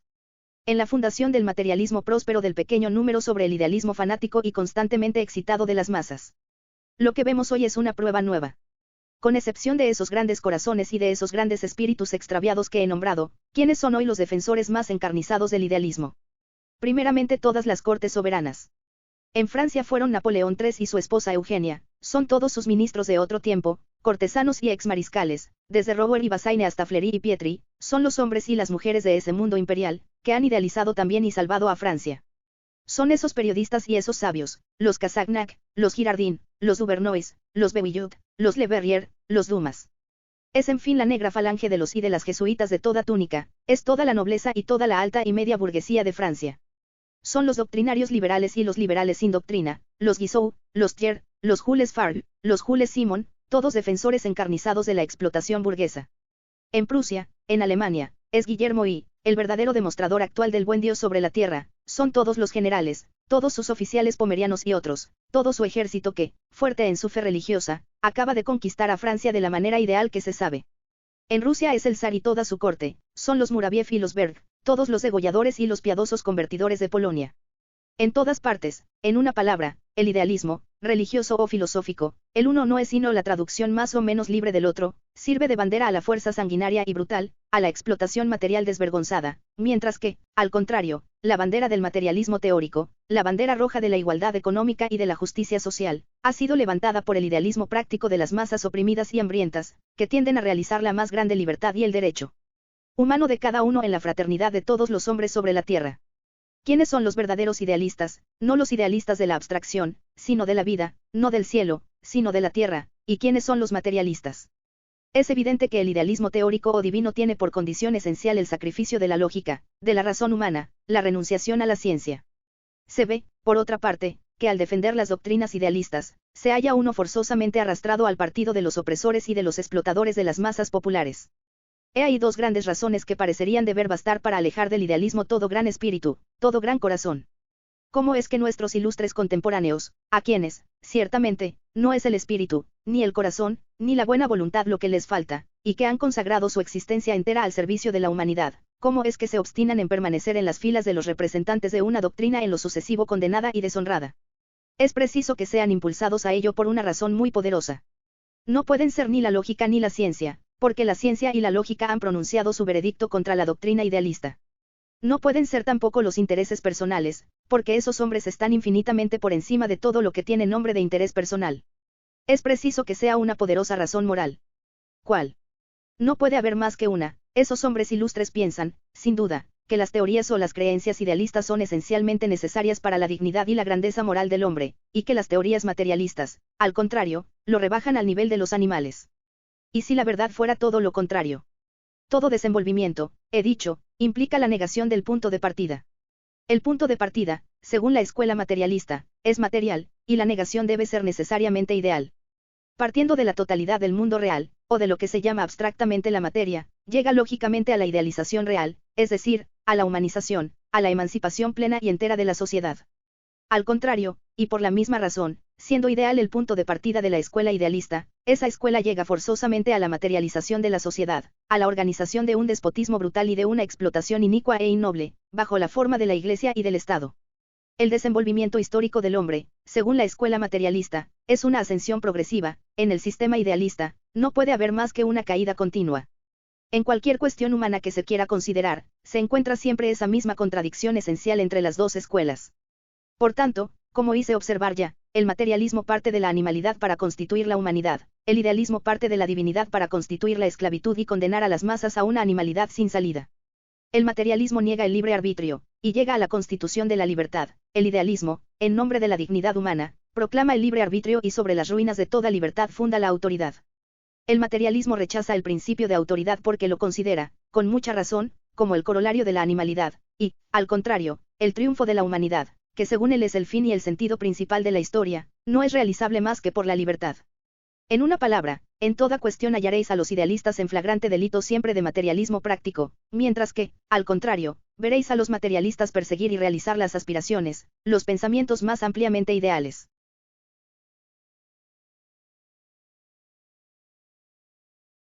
En la fundación del materialismo próspero del pequeño número sobre el idealismo fanático y constantemente excitado de las masas. Lo que vemos hoy es una prueba nueva. Con excepción de esos grandes corazones y de esos grandes espíritus extraviados que he nombrado, ¿quiénes son hoy los defensores más encarnizados del idealismo? Primeramente todas las cortes soberanas. En Francia fueron Napoleón III y su esposa Eugenia, son todos sus ministros de otro tiempo, cortesanos y exmariscales, desde Robert y Bassaine hasta Fleury y Pietri, son los hombres y las mujeres de ese mundo imperial, que han idealizado también y salvado a Francia. Son esos periodistas y esos sabios, los Casagnac, los Girardin, los Duvernois, los Beguillot, los Le Verrier, los Dumas. Es en fin la negra falange de los y de las jesuitas de toda túnica, es toda la nobleza y toda la alta y media burguesía de Francia. Son los doctrinarios liberales y los liberales sin doctrina, los Guizot, los Thiers, los Jules Favre, los Jules Simon, todos defensores encarnizados de la explotación burguesa. En Prusia, en Alemania, es Guillermo I, el verdadero demostrador actual del buen Dios sobre la tierra, son todos los generales, todos sus oficiales pomerianos y otros, todo su ejército que, fuerte en su fe religiosa, acaba de conquistar a Francia de la manera ideal que se sabe. En Rusia es el zar y toda su corte, son los Muraviev y los Berg, todos los degolladores y los piadosos convertidores de Polonia. En todas partes, en una palabra, el idealismo, religioso o filosófico, el uno no es sino la traducción más o menos libre del otro, sirve de bandera a la fuerza sanguinaria y brutal, a la explotación material desvergonzada, mientras que, al contrario, la bandera del materialismo teórico, la bandera roja de la igualdad económica y de la justicia social, ha sido levantada por el idealismo práctico de las masas oprimidas y hambrientas, que tienden a realizar la más grande libertad y el derecho humano de cada uno en la fraternidad de todos los hombres sobre la tierra. ¿Quiénes son los verdaderos idealistas? No los idealistas de la abstracción, sino de la vida, no del cielo, sino de la tierra, ¿y quiénes son los materialistas? Es evidente que el idealismo teórico o divino tiene por condición esencial el sacrificio de la lógica, de la razón humana, la renunciación a la ciencia. Se ve, por otra parte, que al defender las doctrinas idealistas, se halla uno forzosamente arrastrado al partido de los opresores y de los explotadores de las masas populares. He ahí dos grandes razones que parecerían deber bastar para alejar del idealismo todo gran espíritu, todo gran corazón. ¿Cómo es que nuestros ilustres contemporáneos, a quienes, ciertamente, no es el espíritu, ni el corazón, ni la buena voluntad lo que les falta, y que han consagrado su existencia entera al servicio de la humanidad, cómo es que se obstinan en permanecer en las filas de los representantes de una doctrina en lo sucesivo condenada y deshonrada? Es preciso que sean impulsados a ello por una razón muy poderosa. No pueden ser ni la lógica ni la ciencia, porque la ciencia y la lógica han pronunciado su veredicto contra la doctrina idealista. No pueden ser tampoco los intereses personales, porque esos hombres están infinitamente por encima de todo lo que tiene nombre de interés personal. Es preciso que sea una poderosa razón moral. ¿Cuál? No puede haber más que una. Esos hombres ilustres piensan, sin duda, que las teorías o las creencias idealistas son esencialmente necesarias para la dignidad y la grandeza moral del hombre, y que las teorías materialistas, al contrario, lo rebajan al nivel de los animales. ¿Y si la verdad fuera todo lo contrario? Todo desenvolvimiento, he dicho, implica la negación del punto de partida. El punto de partida, según la escuela materialista, es material, y la negación debe ser necesariamente ideal. Partiendo de la totalidad del mundo real, o de lo que se llama abstractamente la materia, llega lógicamente a la idealización real, es decir, a la humanización, a la emancipación plena y entera de la sociedad. Al contrario, y por la misma razón, siendo ideal el punto de partida de la escuela idealista, esa escuela llega forzosamente a la materialización de la sociedad, a la organización de un despotismo brutal y de una explotación inicua e innoble, bajo la forma de la Iglesia y del Estado. El desenvolvimiento histórico del hombre, según la escuela materialista, es una ascensión progresiva. En el sistema idealista, no puede haber más que una caída continua. En cualquier cuestión humana que se quiera considerar, se encuentra siempre esa misma contradicción esencial entre las dos escuelas. Por tanto, como hice observar ya, el materialismo parte de la animalidad para constituir la humanidad, el idealismo parte de la divinidad para constituir la esclavitud y condenar a las masas a una animalidad sin salida. El materialismo niega el libre arbitrio, y llega a la constitución de la libertad. El idealismo, en nombre de la dignidad humana, proclama el libre arbitrio y sobre las ruinas de toda libertad funda la autoridad. El materialismo rechaza el principio de autoridad porque lo considera, con mucha razón, como el corolario de la animalidad, y, al contrario, el triunfo de la humanidad, que según él es el fin y el sentido principal de la historia, no es realizable más que por la libertad. En una palabra, en toda cuestión hallaréis a los idealistas en flagrante delito siempre de materialismo práctico, mientras que, al contrario, veréis a los materialistas perseguir y realizar las aspiraciones, los pensamientos más ampliamente ideales.